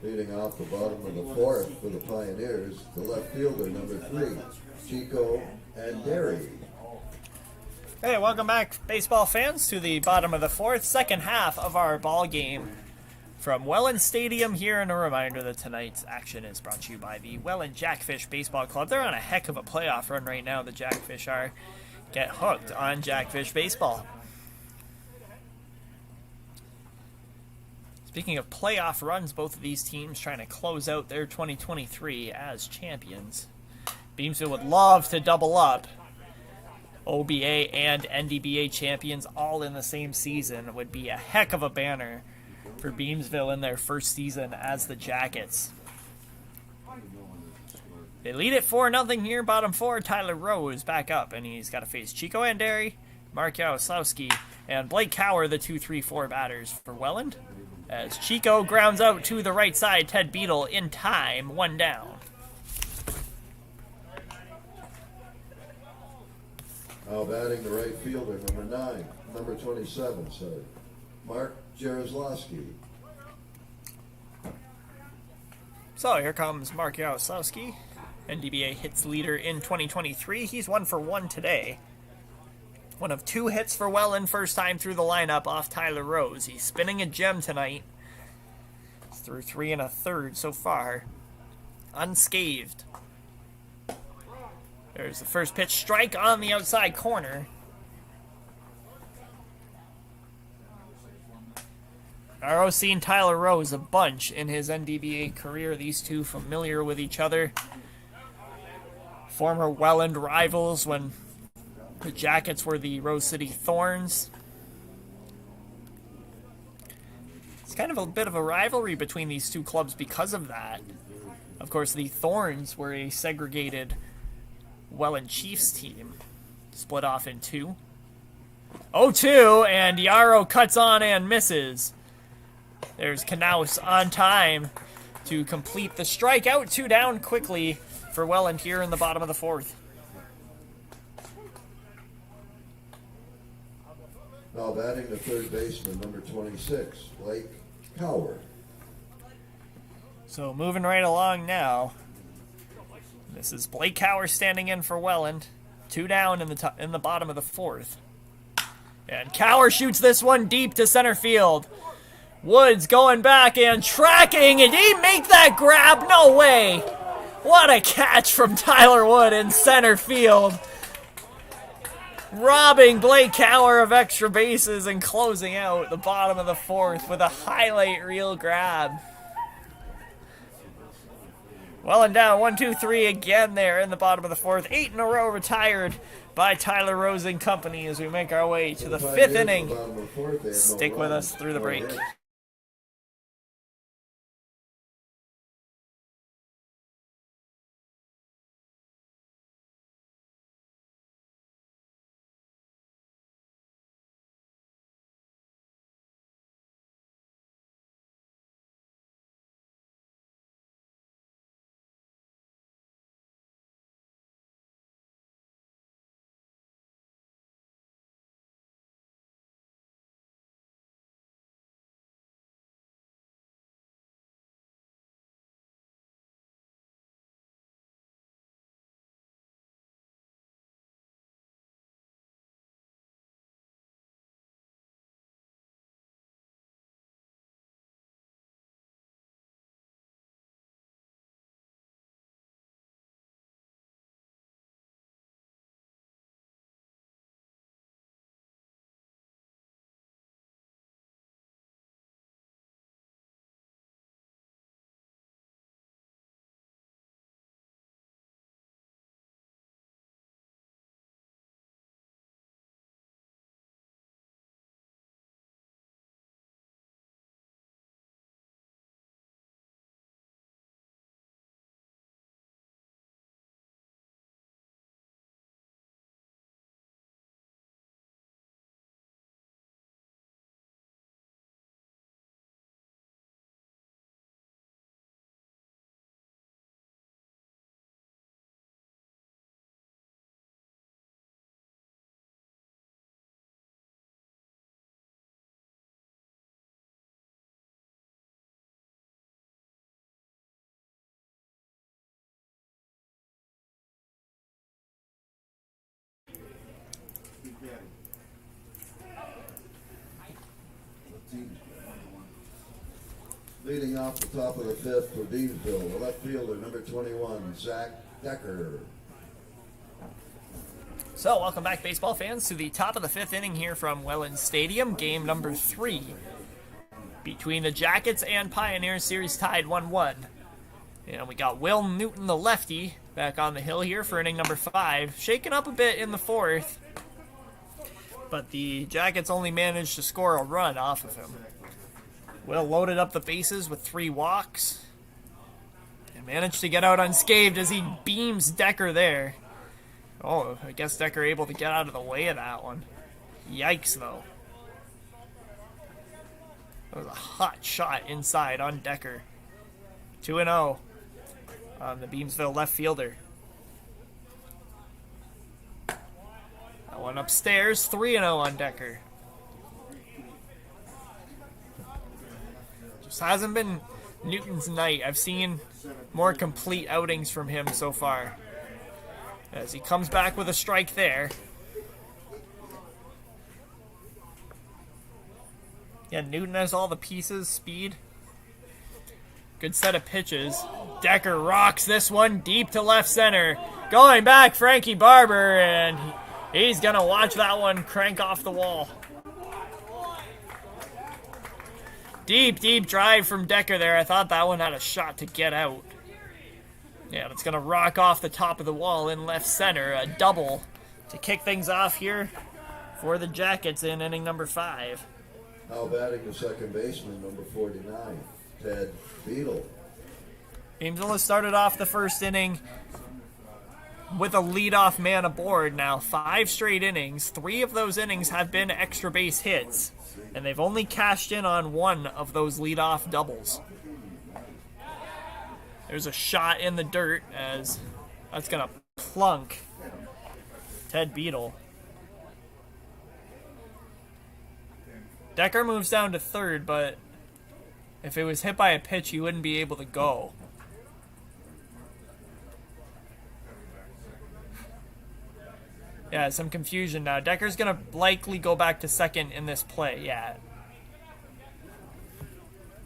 Leading off the bottom of the fourth for the Pioneers, the left fielder, number 3, Chico Anderi. Hey, welcome back, baseball fans, to the bottom of the fourth, second half of our ball game from Welland Stadium here. And a reminder that tonight's action is brought to you by the Welland Jackfish Baseball Club. They're on a heck of a playoff run right now. The Jackfish are. Get hooked on Jackfish Baseball. Speaking of playoff runs, both of these teams trying to close out their 2023 as champions. Beamsville would love to double up. OBA and NDBA champions all in the same season. It would be a heck of a banner for Beamsville in their first season as the Jackets. They lead it 4-0 here, bottom four. Tyler Rose back up, and he's got to face Chico Anderi, Mark Yaroslawski, and Blake Cower, the 2-3-4 batters for Welland. As Chico grounds out to the right side, Ted Beadle in time, 1 down. Now batting the right fielder, number 27, Mark Jaroslawski. So here comes Mark Yaroslawski, NDBA hits leader in 2023. He's 1 for 1 today. 1 of 2 hits for Welland, first time through the lineup off Tyler Rose. He's spinning a gem tonight. He's through 3 1/3 so far, unscathed. There's the first pitch, strike on the outside corner. I've seen Tyler Rose a bunch in his NDBA career. These two familiar with each other. Former Welland rivals when the Jackets were the Rose City Thorns. It's kind of a bit of a rivalry between these two clubs because of that. Of course, the Thorns were a segregated Welland Chiefs team, split off in 2. 0-2, and Yarrow cuts on and misses. There's Knaus on time to complete the strikeout. 2 down quickly for Welland here in the bottom of the 4th. Now batting the third baseman, number 26, Blake Cower. So moving right along now. This is Blake Cower standing in for Welland. 2 down in the bottom of the 4th. And Cower shoots this one deep to center field. Woods going back and tracking, and he make that grab? No way! What a catch from Tyler Wood in center field. Robbing Blake Cower of extra bases and closing out the bottom of the 4th with a highlight reel grab. Welland down 1-2-3 again there in the bottom of the 4th. 8 in a row retired by Tyler Rose and company as we make our way to the 5th inning. Stick with us through the break. Leading off the top of the 5th for Beamsville, the left fielder, number 21, Zach Decker. So, welcome back, baseball fans, to the top of the 5th inning here from Welland Stadium, game number 3 between the Jackets and Pioneers, series tied 1-1. And we got Will Newton, the lefty, back on the hill here for inning number 5, shaken up a bit in the 4th, but the Jackets only managed to score a run off of him. Will loaded up the bases with 3 walks. managed to get out unscathed as he beams Decker there. Oh, I guess Decker able to get out of the way of that one. Yikes, though. That was a hot shot inside on Decker. 2-0 on the Beamsville left fielder. That one upstairs, 3-0 on Decker. Just hasn't been Newton's night. I've seen more complete outings from him so far. As he comes back with a strike there. Yeah, Newton has all the pieces, speed. Good set of pitches. Decker rocks this one deep to left center. Going back, Frankie Barber, and he's going to watch that one crank off the wall. Deep, deep drive from Decker there. I thought that one had a shot to get out. Yeah, it's going to rock off the top of the wall in left center. A double to kick things off here for the Jackets in inning number 5. Now batting the second baseman, number 49, Ted Beadle. Beamsville has started off the first inning with a leadoff man aboard now. 5 straight innings. 3 of those innings have been extra base hits, and they've only cashed in on 1 of those leadoff doubles. There's a shot in the dirt as that's going to plunk Ted Beadle. Decker moves down to third, but if it was hit by a pitch, he wouldn't be able to go. Yeah, some confusion now. Decker's going to likely go back to second in this play, yeah.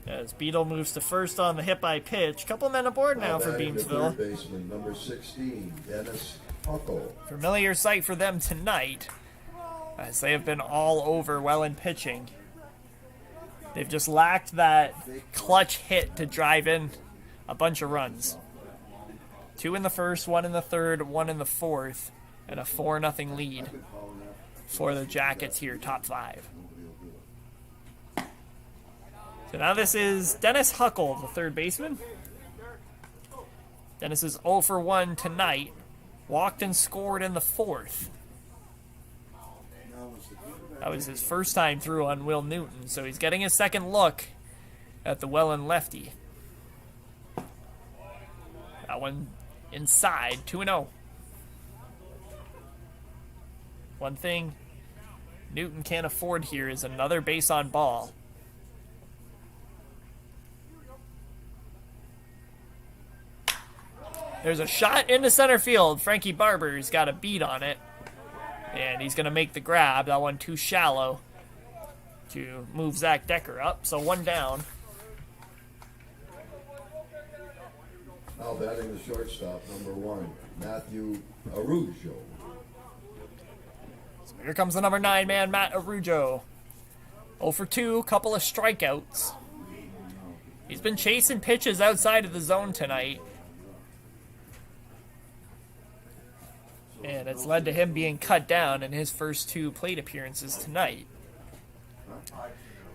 As Beadle moves to first on the hit by pitch. Couple men aboard now for Beamsville. Third baseman, number 16, Dennis Huckle. Familiar sight for them tonight, as they have been all over Welland pitching. They've just lacked that clutch hit to drive in a bunch of runs. 2 in the first, 1 in the third, 1 in the fourth, and a 4-0 lead for the Jackets here, top 5. So now this is Dennis Huckle, the third baseman. Dennis is 0 for 1 tonight. Walked and scored in the fourth. That was his first time through on Will Newton, so he's getting his second look at the Welland lefty. That one inside, 2-0. One thing Newton can't afford here is another base on ball. There's a shot into center field. Frankie Barber's got a beat on it. And he's going to make the grab. That one too shallow to move Zach Decker up. So 1 down. Now batting the shortstop, number 1, Matthew Arujo. So here comes the number 9 man, Matt Arujo. 0 for 2, couple of strikeouts. He's been chasing pitches outside of the zone tonight. And it's led to him being cut down in his first 2 plate appearances tonight.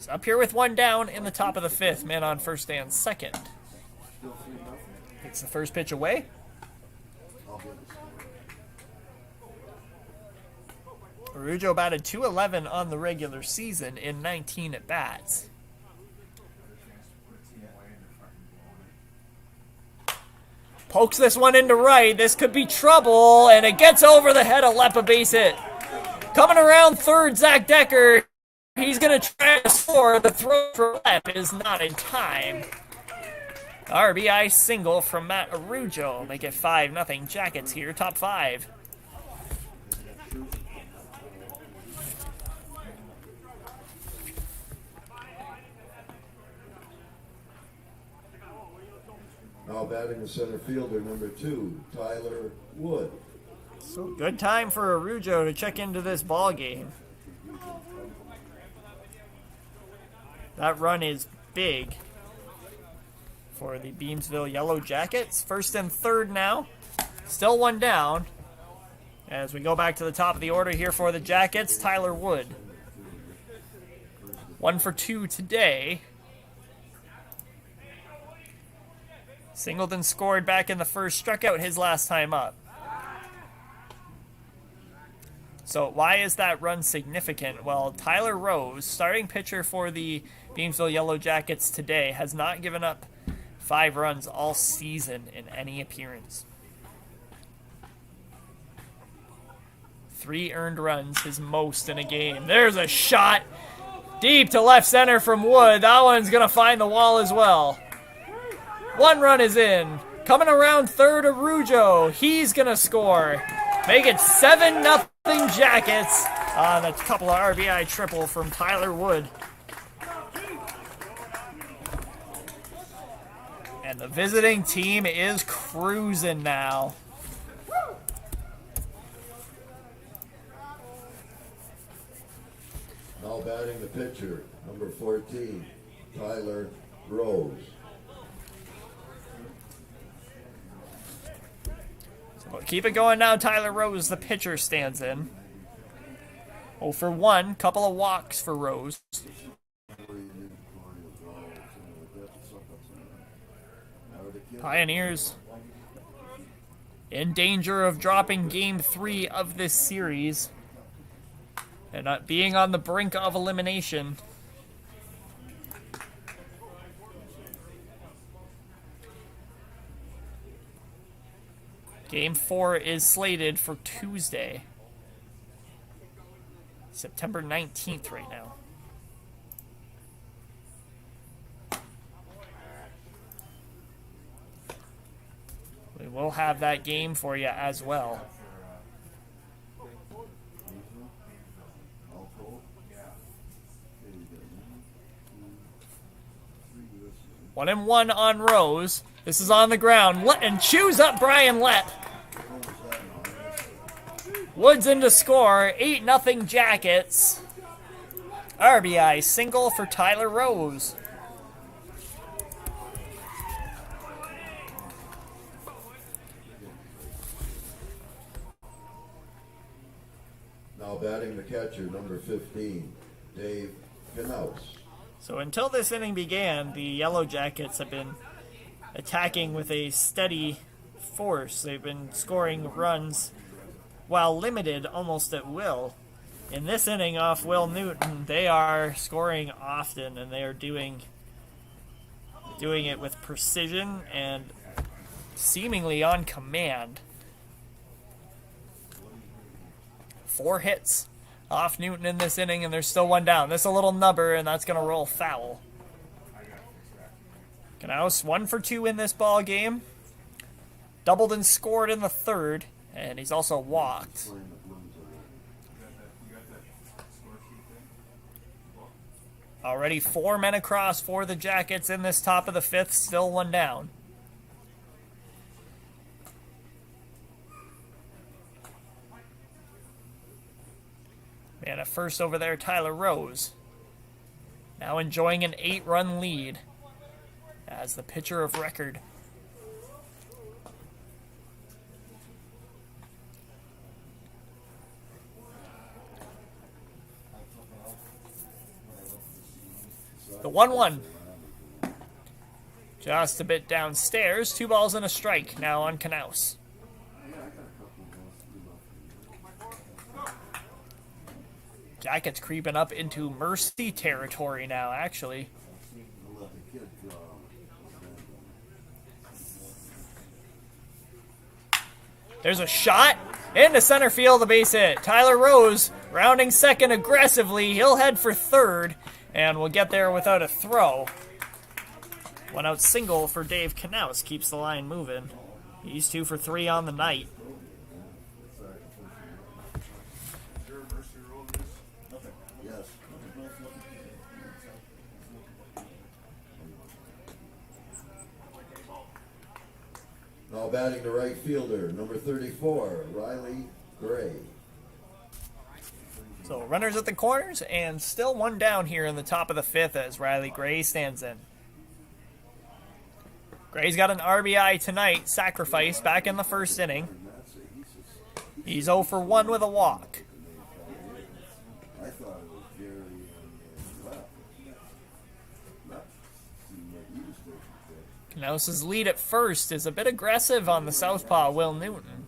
So up here with 1 down in the top of the 5th, man on first and second. Takes the first pitch away. Arujo batted .211 on the regular season in 19 at-bats. Pokes this one into right. This could be trouble, and it gets over the head of Lepp, base hit. Coming around third, Zach Decker. He's going to try to score. The throw for Lepp is not in time. RBI single from Matt Arujo. Make it 5-0 Jackets here, top 5. Now batting the center fielder, number 2, Tyler Wood. So good time for Arujo to check into this ball game. That run is big for the Beamsville Yellow Jackets. First and third now. Still 1 down. As we go back to the top of the order here for the Jackets, Tyler Wood. 1 for 2 today. Singleton scored back in the first, struck out his last time up. So why is that run significant? Well, Tyler Rose, starting pitcher for the Beamsville Yellow Jackets today, has not given up 5 runs all season in any appearance. 3 earned runs, his most in a game. There's a shot deep to left center from Wood. That one's going to find the wall as well. 1 run is in. Coming around third, Arujo. He's going to score. Make it 7-0 Jackets on a couple of RBI triple from Tyler Wood. And the visiting team is cruising now. Now batting the pitcher, number 14, Tyler Rose. So keep it going now. Tyler Rose, the pitcher, stands in. 0 for 1, couple of walks for Rose. Pioneers in danger of dropping Game 3 of this series and not being on the brink of elimination. Game 4 is slated for Tuesday, September 19th right now. We will have that game for you as well. 1-1 on Rose. This is on the ground. And chews up Brian Lett. Woods in to score. 8-0 Jackets. RBI single for Tyler Rose. Now batting the catcher, number 15, Dave Knaus. So until this inning began, the Yellow Jackets have been attacking with a steady force. They've been scoring runs while limited almost at will. In this inning off Will Newton, they are scoring often, and they are doing it with precision and seemingly on command. 4 hits off Newton in this inning, and there's still 1 down. This is a little nubber, and that's going to roll foul. Knaus 1 for 2 in this ball game. Doubled and scored in the third, and he's also walked. Already 4 men across for the Jackets in this top of the 5th, still 1 down. Man at first over there, Tyler Rose. Now enjoying an 8-run lead as the pitcher of record. The 1-1. Just a bit downstairs. 2 balls and a strike now on Knaus. Jackets creeping up into mercy territory now, actually. There's a shot into center field, a base hit. Tyler Rose rounding second aggressively. He'll head for third, and we'll get there without a throw. 1 out single for Dave Knaus keeps the line moving. He's 2 for 3 on the night. Now batting the right fielder, number 34, Riley Gray. So runners at the corners, and still 1 down here in the top of the 5th as Riley Gray stands in. Gray's got an RBI tonight, sacrifice back in the first inning. He's 0 for 1 with a walk. Knauss's lead at first is a bit aggressive on the southpaw, Will Newton.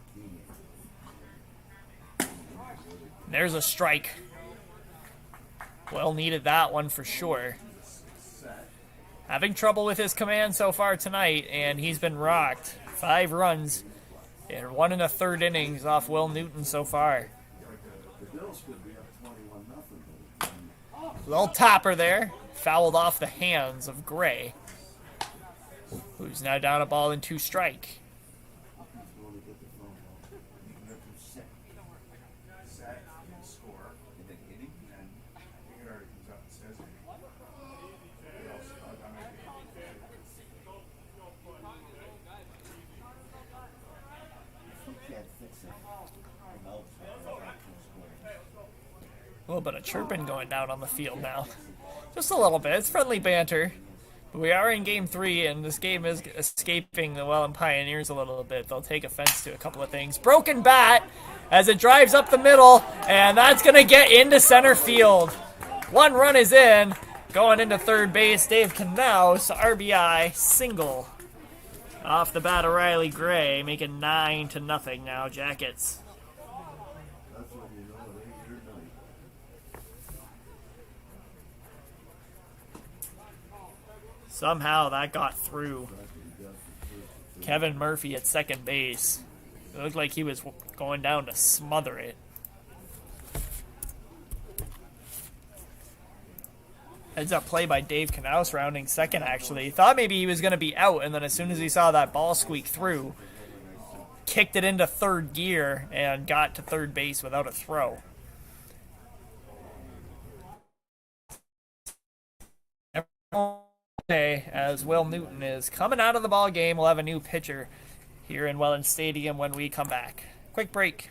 There's a strike. Well needed that one for sure. Having trouble with his command so far tonight, and he's been rocked. 5 runs in 1 1/3 innings off Will Newton so far. Little topper there, fouled off the hands of Gray, who's now down a ball and 2 strike. A little bit of chirping going down on the field now. Just a little bit. It's friendly banter. But we are in Game 3, and this game is escaping the Welland Pioneers a little bit. They'll take offense to a couple of things. Broken bat as it drives up the middle, and that's going to get into center field. 1 run is in. Going into third base, Dave Knauss, RBI, single. Off the bat of Riley Gray, making 9-0 now, Jackets. Somehow that got through. Kevin Murphy at second base. It looked like he was going down to smother it. Heads up play by Dave Knauss, rounding second actually. Thought maybe he was going to be out, and then as soon as he saw that ball squeak through, kicked it into third gear and got to third base without a throw. As Will Newton is coming out of the ball game, we'll have a new pitcher here in Welland Stadium when we come back. Quick break.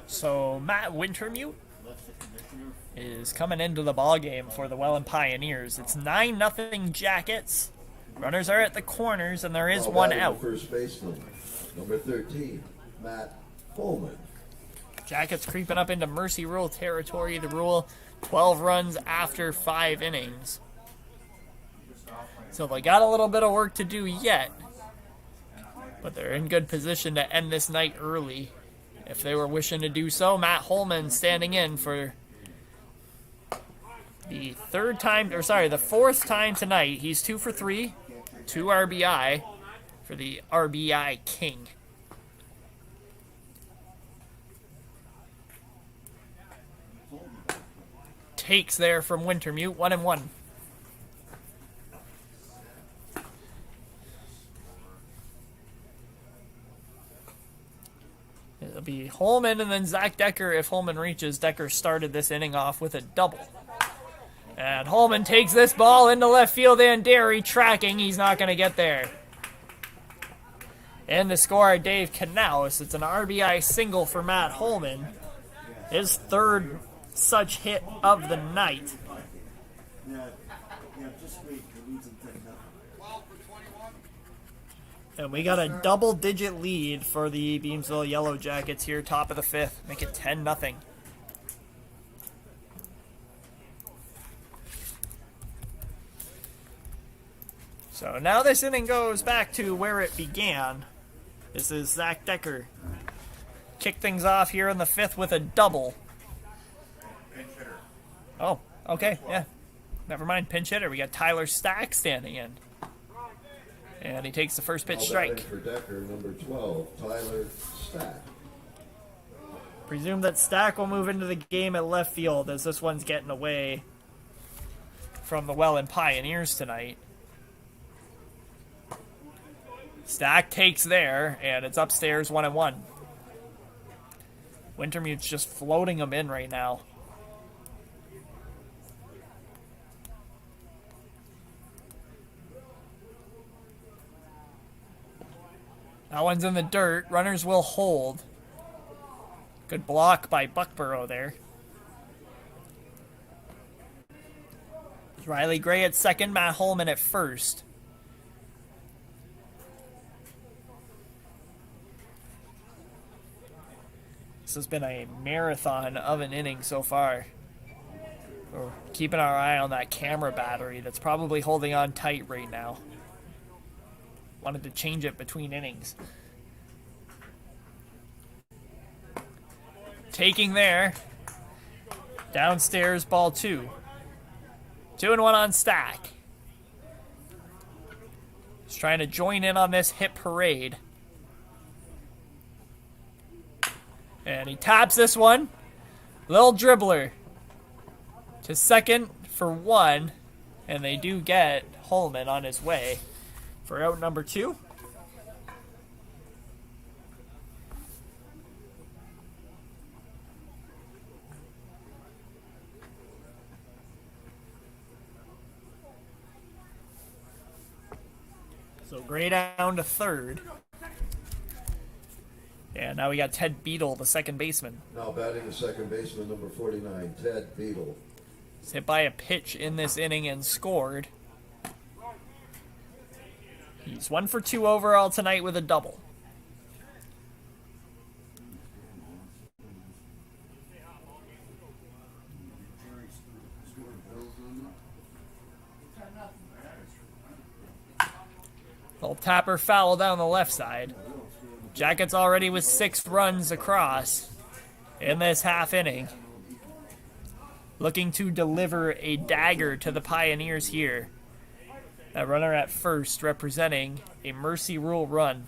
So Matt Wintermute is coming into the ball game for the Welland Pioneers. It's 9-0 Jackets. Runners are at the corners, and there is one out. First baseman, number 13, Matt Holman. Jackets creeping up into Mercy Rule territory. The rule, 12 runs after 5 innings. So they got a little bit of work to do yet, but they're in good position to end this night early if they were wishing to do so. Matt Holman standing in for The the fourth time tonight. He's 2 for 3, 2 RBI for the RBI King. Takes there from Wintermute, 1-1. It'll be Holman and then Zach Decker if Holman reaches. Decker started this inning off with a double. And Holman takes this ball into left field and Derry tracking. He's not going to get there. And the scorer, Dave Knaus. It's an RBI single for Matt Holman. His third such hit of the night. And we got a double-digit lead for the Beamsville Yellow Jackets here, top of the fifth. Make it 10-0. So now this inning goes back to where it began. This is Zach Decker. Kick things off here in the fifth with a double. Oh, okay, yeah. Never mind, pinch hitter. We got Tyler Stack standing in. And he takes the first pitch strike. For Decker, number 12, Tyler Stack. Presume that Stack will move into the game at left field as this one's getting away from the Welland Pioneers tonight. Stack takes there, and it's upstairs 1-1. Wintermute's just floating him in right now. That one's in the dirt. Runners will hold. Good block by Buckborough there. Riley Gray at second, Matt Holman at first. This has been a marathon of an inning so far. We're keeping our eye on that camera battery that's probably holding on tight right now. Wanted to change it between innings. Taking there. Downstairs, ball 2. 2-1 on Stack. He's trying to join in on this hit parade. And he taps this one. Little dribbler. To second for 1. And they do get Holman on his way for out number 2. So Gray down to third. And now we got Ted Beadle, the second baseman. Now batting the second baseman, number 49, Ted Beadle. He's hit by a pitch in this inning and scored. He's 1 for 2 overall tonight with a double. Little tapper foul down the left side. Jackets already with 6 runs across in this half inning. Looking to deliver a dagger to the Pioneers here. That runner at first representing a mercy rule run.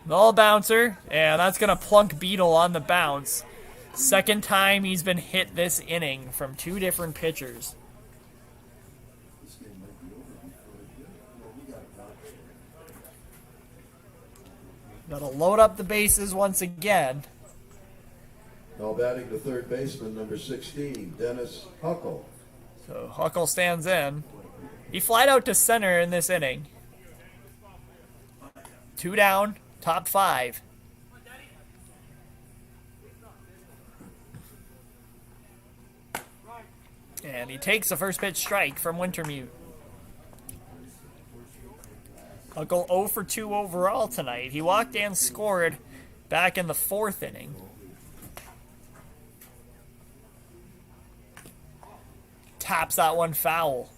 Null bouncer, and that's going to plunk Beadle on the bounce. Second time he's been hit this inning from 2 different pitchers. Got to load up the bases once again. Now batting the third baseman, number 16, Dennis Huckle. So Huckle stands in. He flied out to center in this inning. 2 down, top 5. And he takes the first pitch strike from Wintermute. Huckle 0 for 2 overall tonight. He walked and scored back in the 4th inning. Taps that one foul.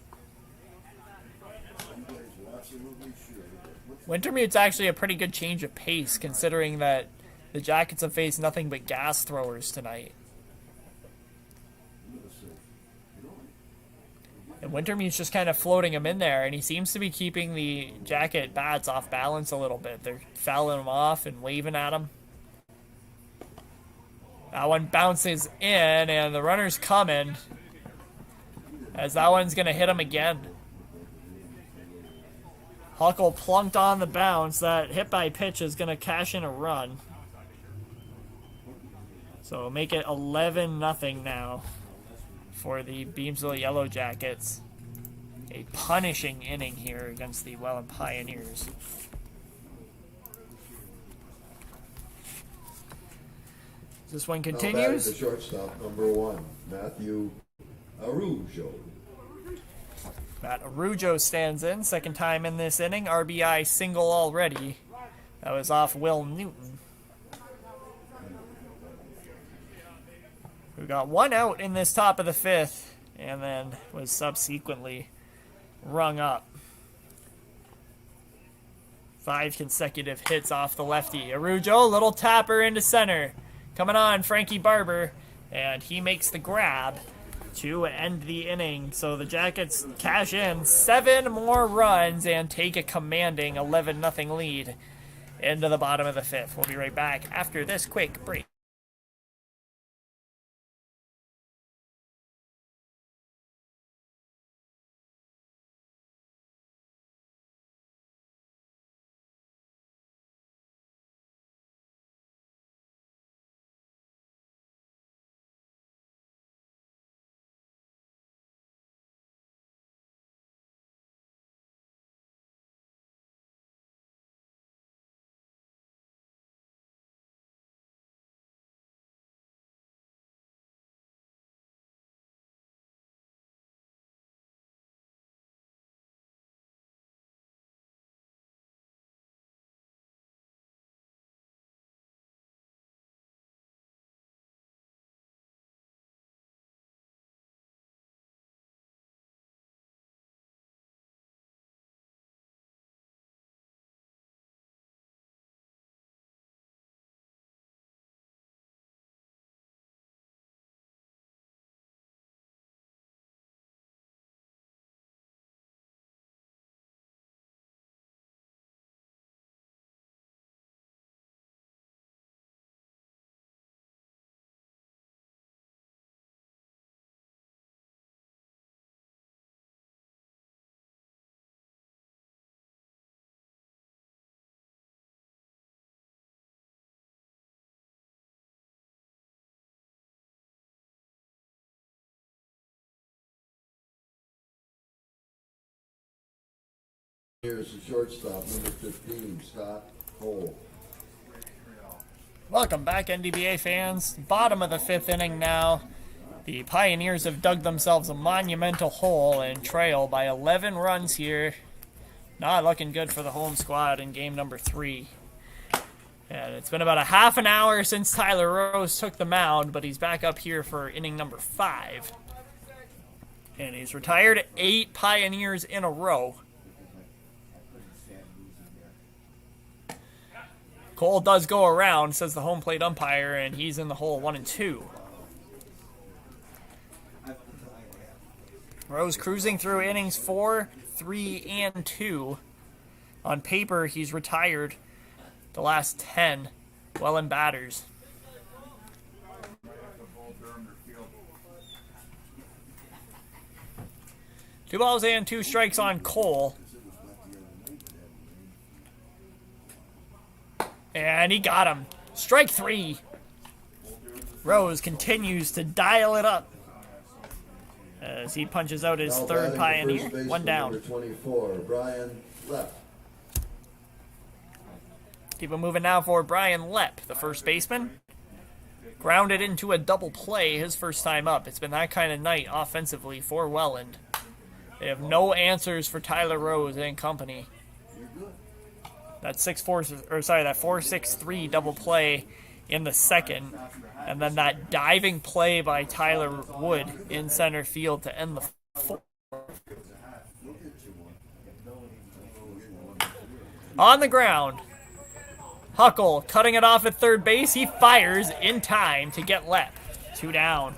Wintermute's actually a pretty good change of pace considering that The Jackets have faced nothing but gas throwers tonight. And Wintermute's just kind of floating him in there, and he seems to be keeping the Jacket bats off balance a little bit. They're fouling him off and waving at him. That one bounces in, and the runner's coming, as that one's going to hit him again. Huckle plunked on the bounce. That hit by pitch is going to cash in a run. So make it 11-0 now for the Beamsville Yellow Jackets. A punishing inning here against the Welland Pioneers. This one continues. The shortstop, number 1, Matthew Arujo. Matt Arujo stands in, second time in this inning. RBI single already. That was off Will Newton. We got one out in this top of the 5th, and then was subsequently rung up. 5 consecutive hits off the lefty. Arujo, little tapper into center. Coming on, Frankie Barber, and he makes the grab to end the inning. So the Jackets cash in 7 more runs and take a commanding 11-0 lead into the bottom of the 5th. We'll be right back after this quick break. Here's the shortstop, number 15, Scott Cole. Welcome back, NDBA fans. Bottom of the 5th inning now. The Pioneers have dug themselves a monumental hole and trail by 11 runs here. Not looking good for the home squad in game number 3. And it's been about a half an hour since Tyler Rose took the mound, but he's back up here for inning number 5. And he's retired 8 Pioneers in a row. Cole does go around, says the home plate umpire, and he's in the hole 1-2. Rose cruising through innings 4, 3, and 2. On paper, he's retired the last 10 Welland batters. Two balls and 2 strikes on Cole. And he got him. Strike 3. Rose continues to dial it up as he punches out his third Pioneer. One down. Number 24, Brian Lepp. Keep it moving now for Brian Lepp, the first baseman. Grounded into a double play his first time up. It's been that kind of night offensively for Welland. They have no answers for Tyler Rose and company. That 4-6-3 double play in the second, and then that diving play by Tyler Wood in center field to end the 4th. On the ground, Huckle cutting it off at third base. He fires in time to get Lepp. 2 down.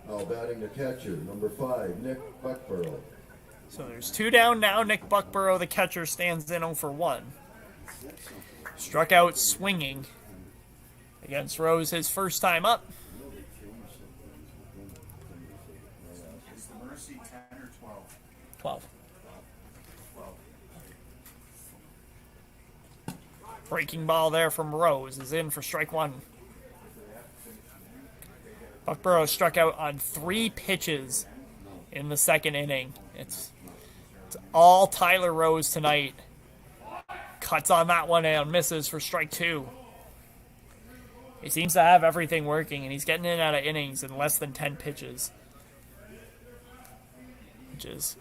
Now batting the catcher, number 5, Nick Buckborough. So there's 2 down now. Nick Buckborough, the catcher, stands in 0 for 1. Struck out swinging against Rose his first time up. Is the Mercy 10 or 12? 12. Breaking ball there from Rose is in for strike 1. Buckborough struck out on 3 pitches in the second inning. It's all Tyler Rose tonight. Cuts on that one and misses for strike 2. He seems to have everything working, and he's getting in and out of innings in less than 10 pitches. Which is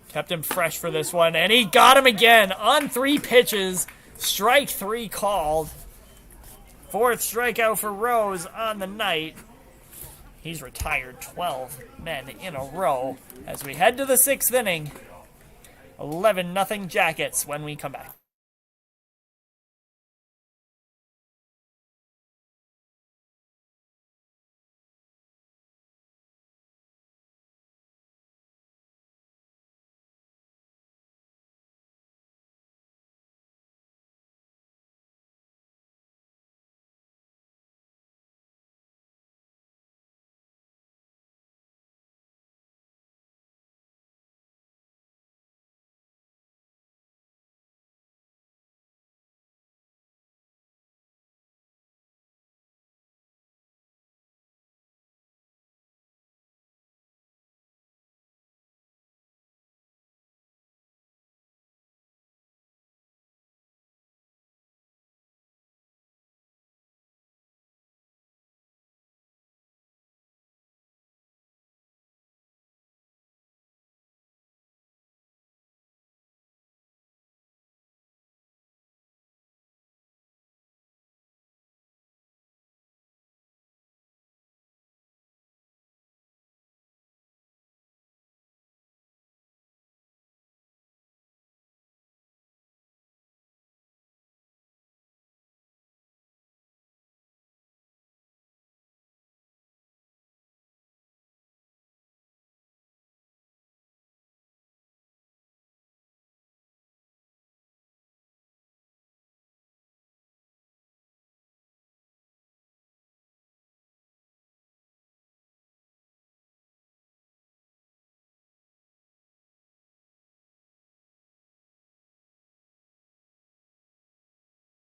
kept him fresh for this one, and he got him again on 3 pitches. Strike 3 called. 4th strikeout for Rose on the night. He's retired 12 men in a row as we head to the 6th inning. 11-0 Jackets when we come back.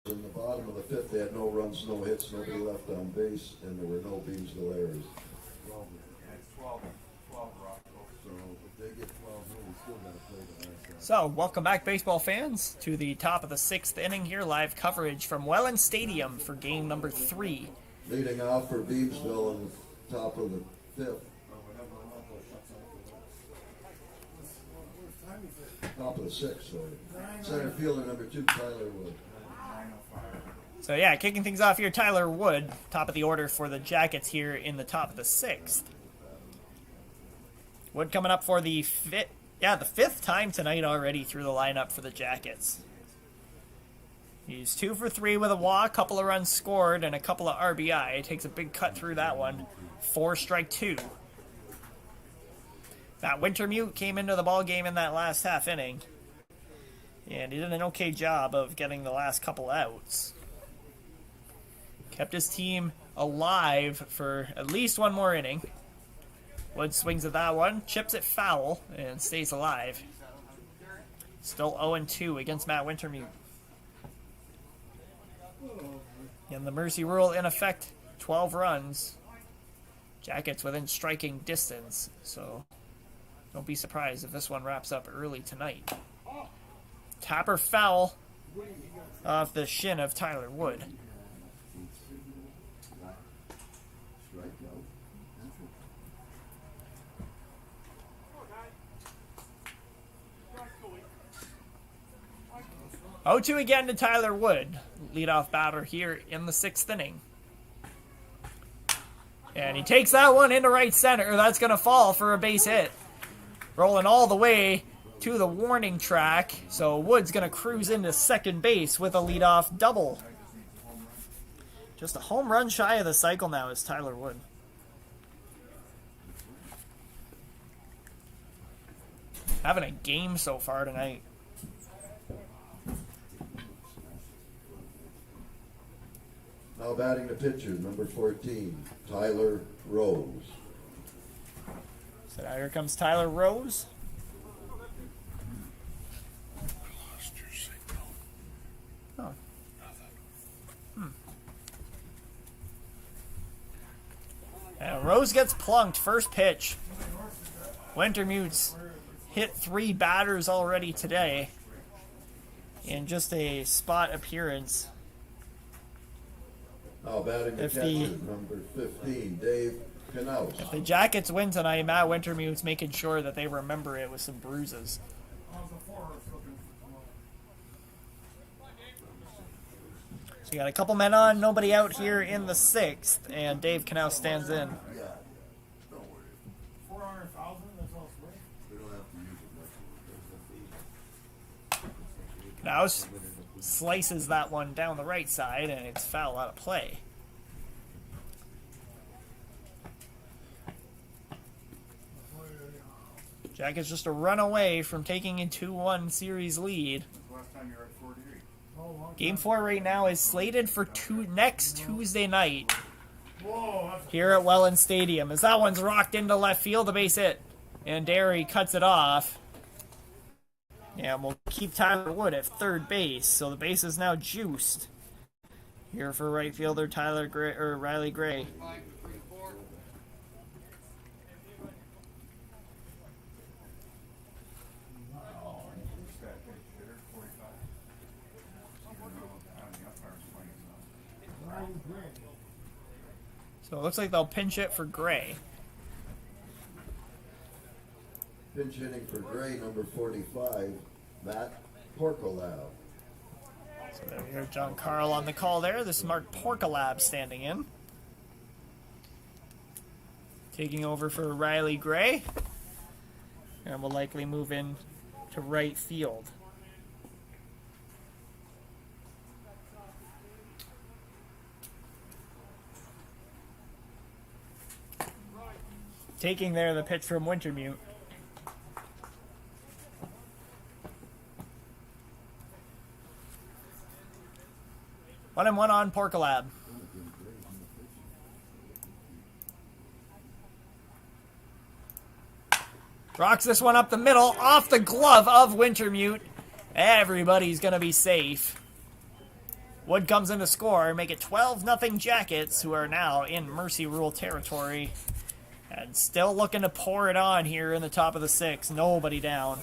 In the bottom of the 5th, they had no runs, no hits, nobody left on base, and there were no Beamsville errors. 12. It's 12 Rocco. So if they get 12, we still got to play the last round. So, welcome back, baseball fans, to the top of the 6th inning here. Live coverage from Welland Stadium for game number 3. Leading off for Beamsville in the top of the 5th. Top of the 6th, sorry. Center fielder number 2, Tyler Wood. So yeah, kicking things off here, Tyler Wood, top of the order for the Jackets here in the top of the 6th. Wood coming up for the 5th time tonight already through the lineup for the Jackets. He's 2 for 3 with a walk, couple of runs scored, and a couple of RBI. Takes a big cut through that one. 4 strike 2. Matt Wintermute came into the ball game in that last half inning, and he did an okay job of getting the last couple outs. Kept his team alive for at least one more inning. Wood swings at that one, chips it foul, and stays alive. Still 0-2 against Matt Wintermute. And the Mercy rule in effect, 12 runs. Jackets within striking distance, so don't be surprised if this one wraps up early tonight. Tapper foul off the shin of Tyler Wood. Oh, 2 again to Tyler Wood, leadoff batter here in the 6th inning. And he takes that one into right center. That's going to fall for a base hit. Rolling all the way to the warning track. So Wood's going to cruise into second base with a leadoff double. Just a home run shy of the cycle now is Tyler Wood. Having a game so far tonight. Now batting the pitcher, number 14, Tyler Rose. So now here comes Tyler Rose. Oh. And Rose gets plunked. First pitch. Wintermute's hit 3 batters already today in just a spot appearance. Now batting the catcher, number 15, Dave Knaus. If the Jackets win tonight, Matt Wintermute's making sure that they remember it with some bruises. So you got a couple men on, nobody out here in the 6th, and Dave Knaus stands in. Knaus slices that one down the right side, and it's foul out of play. Jackets just a run away from taking a 2-1 series lead. Game 4 right now is slated for next Tuesday night here at Welland Stadium. As that one's rocked into left field, a base hit. And Derry cuts it off. Yeah, we'll keep Tyler Wood at third base, so the base is now juiced. Here for right fielder Riley Gray. So it looks like they'll pinch it for Gray. Pinch hitting for Gray, number 45, Matt Porkolab. So there we hear John Carl on the call there. This is Mark Porkolab standing in. Taking over for Riley Gray. And will likely move in to right field. Taking there the pitch from Wintermute. One and one on Porkolab. Rocks this one up the middle, off the glove of Wintermute. Everybody's going to be safe. Wood comes in to score, make it 12-0 Jackets, who are now in Mercy Rule territory. And still looking to pour it on here in the top of the 6th. Nobody down.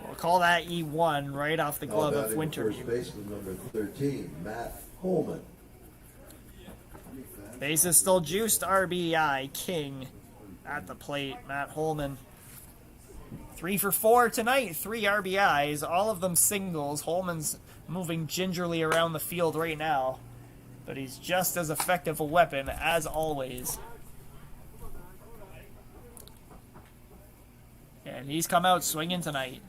We'll call that E1 right off the glove of Wintermute. First baseman, number 13, Matt Holman. Base is still juiced. RBI King at the plate. Matt Holman. 3 for 4 tonight. 3 RBIs. All of them singles. Holman's moving gingerly around the field right now. But he's just as effective a weapon as always. And he's come out swinging tonight.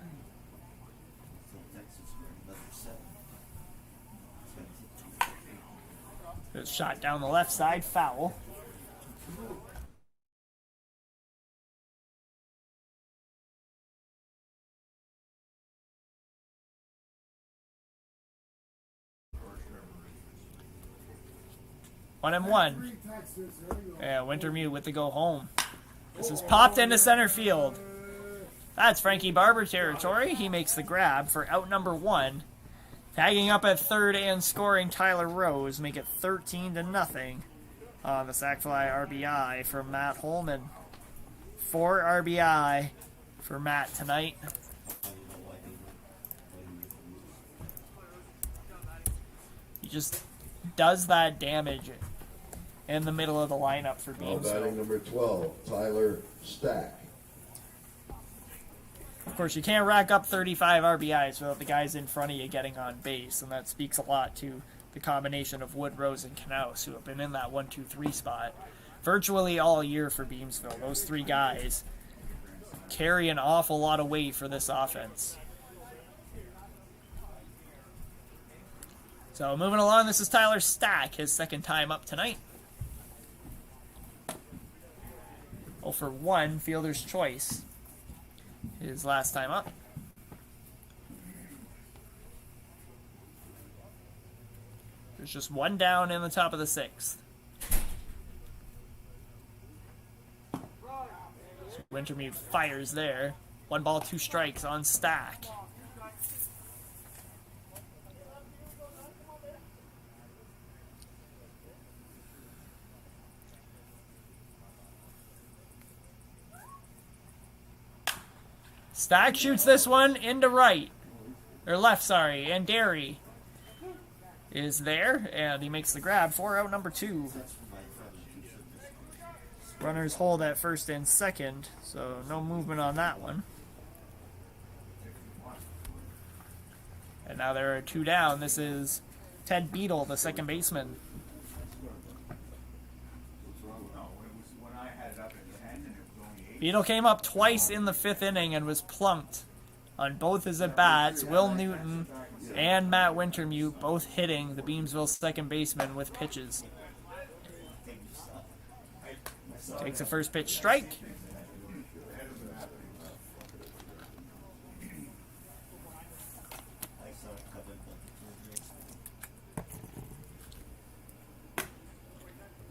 It's shot down the left side, foul. One and one. Yeah, Wintermute with the go home. This is popped into center field. That's Frankie Barber territory. He makes the grab for out number 1. Tagging up at third and scoring Tyler Rose. Make it 13-0 on the sac fly RBI from Matt Holman. 4 RBI for Matt tonight. He just does that damage in the middle of the lineup for Beamsville. Batting number 12, Tyler Stack. Of course, you can't rack up 35 RBIs without the guys in front of you getting on base, and that speaks a lot to the combination of Wood, Rose, and Knaus, who have been in that 1-2-3 spot virtually all year for Beamsville. Those three guys carry an awful lot of weight for this offense. So moving along, this is Tyler Stack, his second time up tonight. 0 for 1, fielder's choice, his last time up. There's just one down in the top of the 6th. So Wintermute fires there. 1 ball, 2 strikes on Stack. Stack shoots this one into right. Or left, sorry. And Derry is there, and he makes the grab for out number 2. Runners hold at first and second, so no movement on that one. And now there are 2 down. This is Ted Beadle, the second baseman. Beadle came up twice in the 5th inning and was plunked on both his at-bats. Will Newton and Matt Wintermute both hitting the Beamsville second baseman with pitches. Takes a first pitch strike.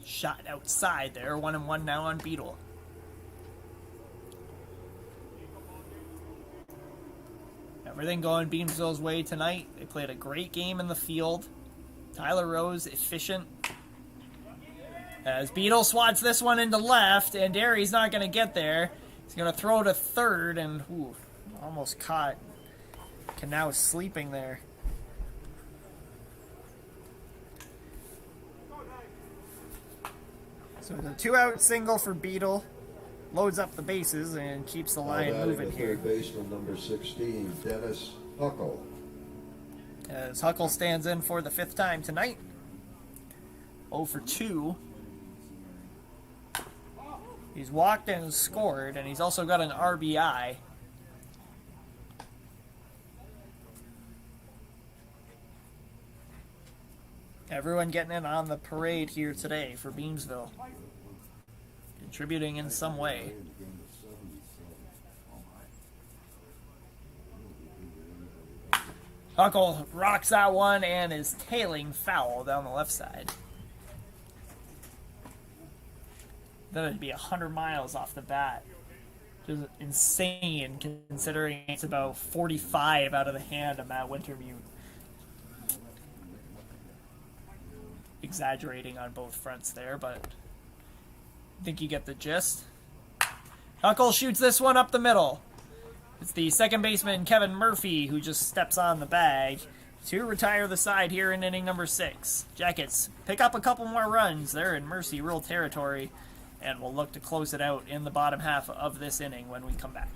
Shot outside there. 1-1 now on Beadle. Everything going Beamsville's way tonight. They played a great game in the field. Tyler Rose, efficient. As Beadle swats this one into left, and Derry's not going to get there. He's going to throw to third, and almost caught Knaus sleeping there. So the 2-out single for Beadle. Loads up the bases and keeps the line moving here. Third baseman number 16, Dennis Huckle. As Huckle stands in for the 5th time tonight. 0 for 2. He's walked and scored, and he's also got an RBI. Everyone getting in on the parade here today for Beamsville. Contributing in some way. Huckle rocks that one and is tailing foul down the left side. That'd be 100 miles off the bat. Just insane considering it's about 45 out of the hand of Matt Wintermute. Exaggerating on both fronts there, but I think you get the gist. Huckle shoots this one up the middle. It's the second baseman, Kevin Murphy, who just steps on the bag to retire the side here in inning number 6. Jackets pick up a couple more runs. They're in Mercy Rule territory, and we'll look to close it out in the bottom half of this inning when we come back.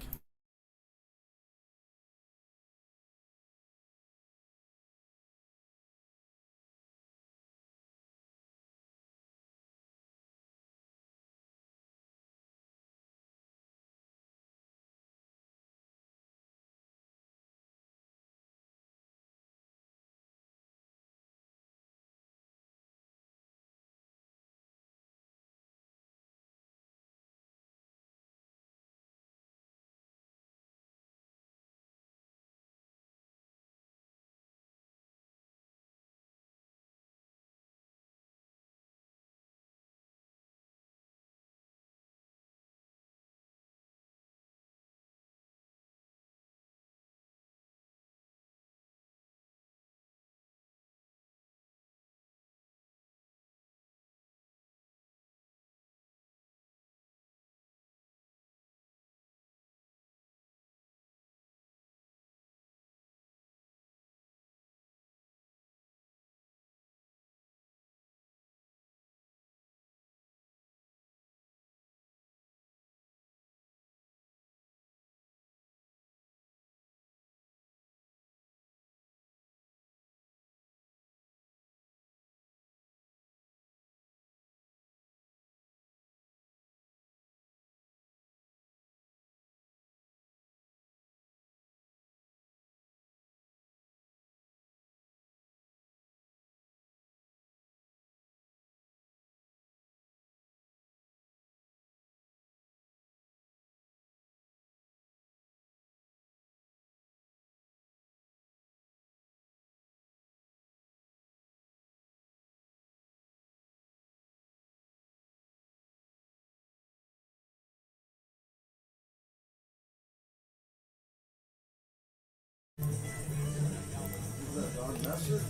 Is that Don Messer?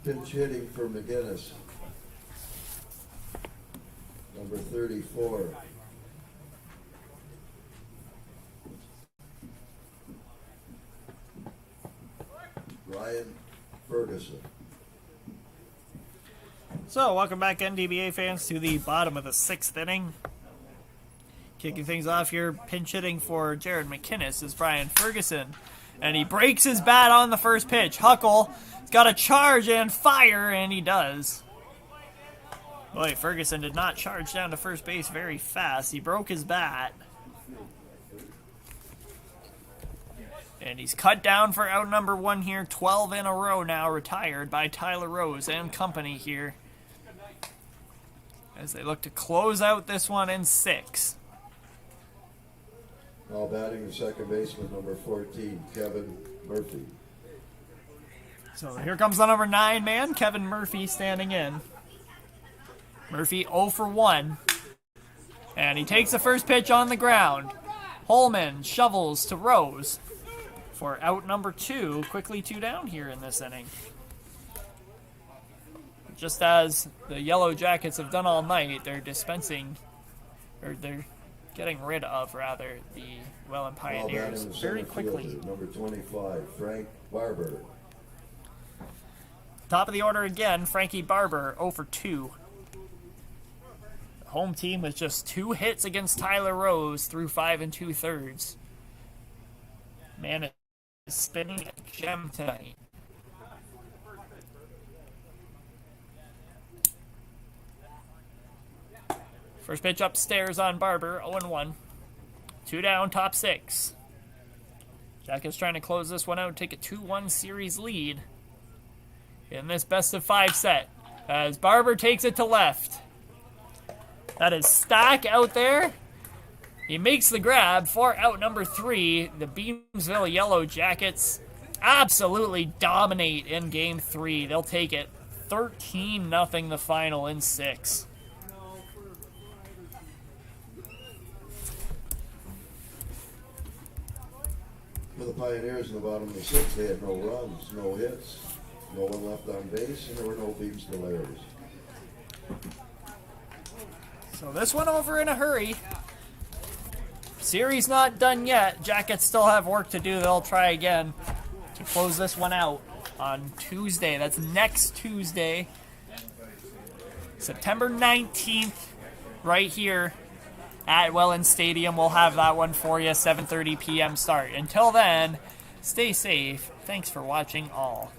Pinch hitting for McGinnis. Number 34. Ryan Ferguson. So, welcome back, NDBA fans, to the bottom of the 6th inning. Kicking things off here, pinch hitting for Jared McInnes is Brian Ferguson. And he breaks his bat on the first pitch. Huckle's got to charge and fire, and he does. Boy, Ferguson did not charge down to first base very fast. He broke his bat. And he's cut down for out number 1 here. 12 in a row now retired by Tyler Rose and company here, as they look to close out this one in 6. Now batting the second baseman, number 14, Kevin Murphy. So here comes the number 9 man, Kevin Murphy, standing in. Murphy 0 for 1. And he takes the first pitch on the ground. Holman shovels to Rose for out number 2. Quickly 2 down here in this inning. Just as the Yellow Jackets have done all night, they're getting rid of, rather, the Welland Pioneers very quickly. Fielder, number 25, Frank Barber. Top of the order again, Frankie Barber, 0 for 2. The home team with just 2 hits against Tyler Rose through 5 2/3. Man is spinning a gem tonight. First pitch upstairs on Barber, 0-1. 2 down, top 6. Jackets trying to close this one out, take a 2-1 series lead in this best-of-5 set, as Barber takes it to left. That is Stack out there. He makes the grab for out number 3. The Beamsville Yellow Jackets absolutely dominate in Game 3. They'll take it 13-0 the final in 6. For the Pioneers in the bottom of the 6th, they had no runs, no hits, no one left on base, and there were no Beamsville errors. So this one over in a hurry. Series not done yet. Jackets still have work to do. They'll try again to close this one out on Tuesday. That's next Tuesday, September 19th, right here at Welland Stadium. We'll have that one for you, 7:30 p.m. start. Until then, stay safe. Thanks for watching all.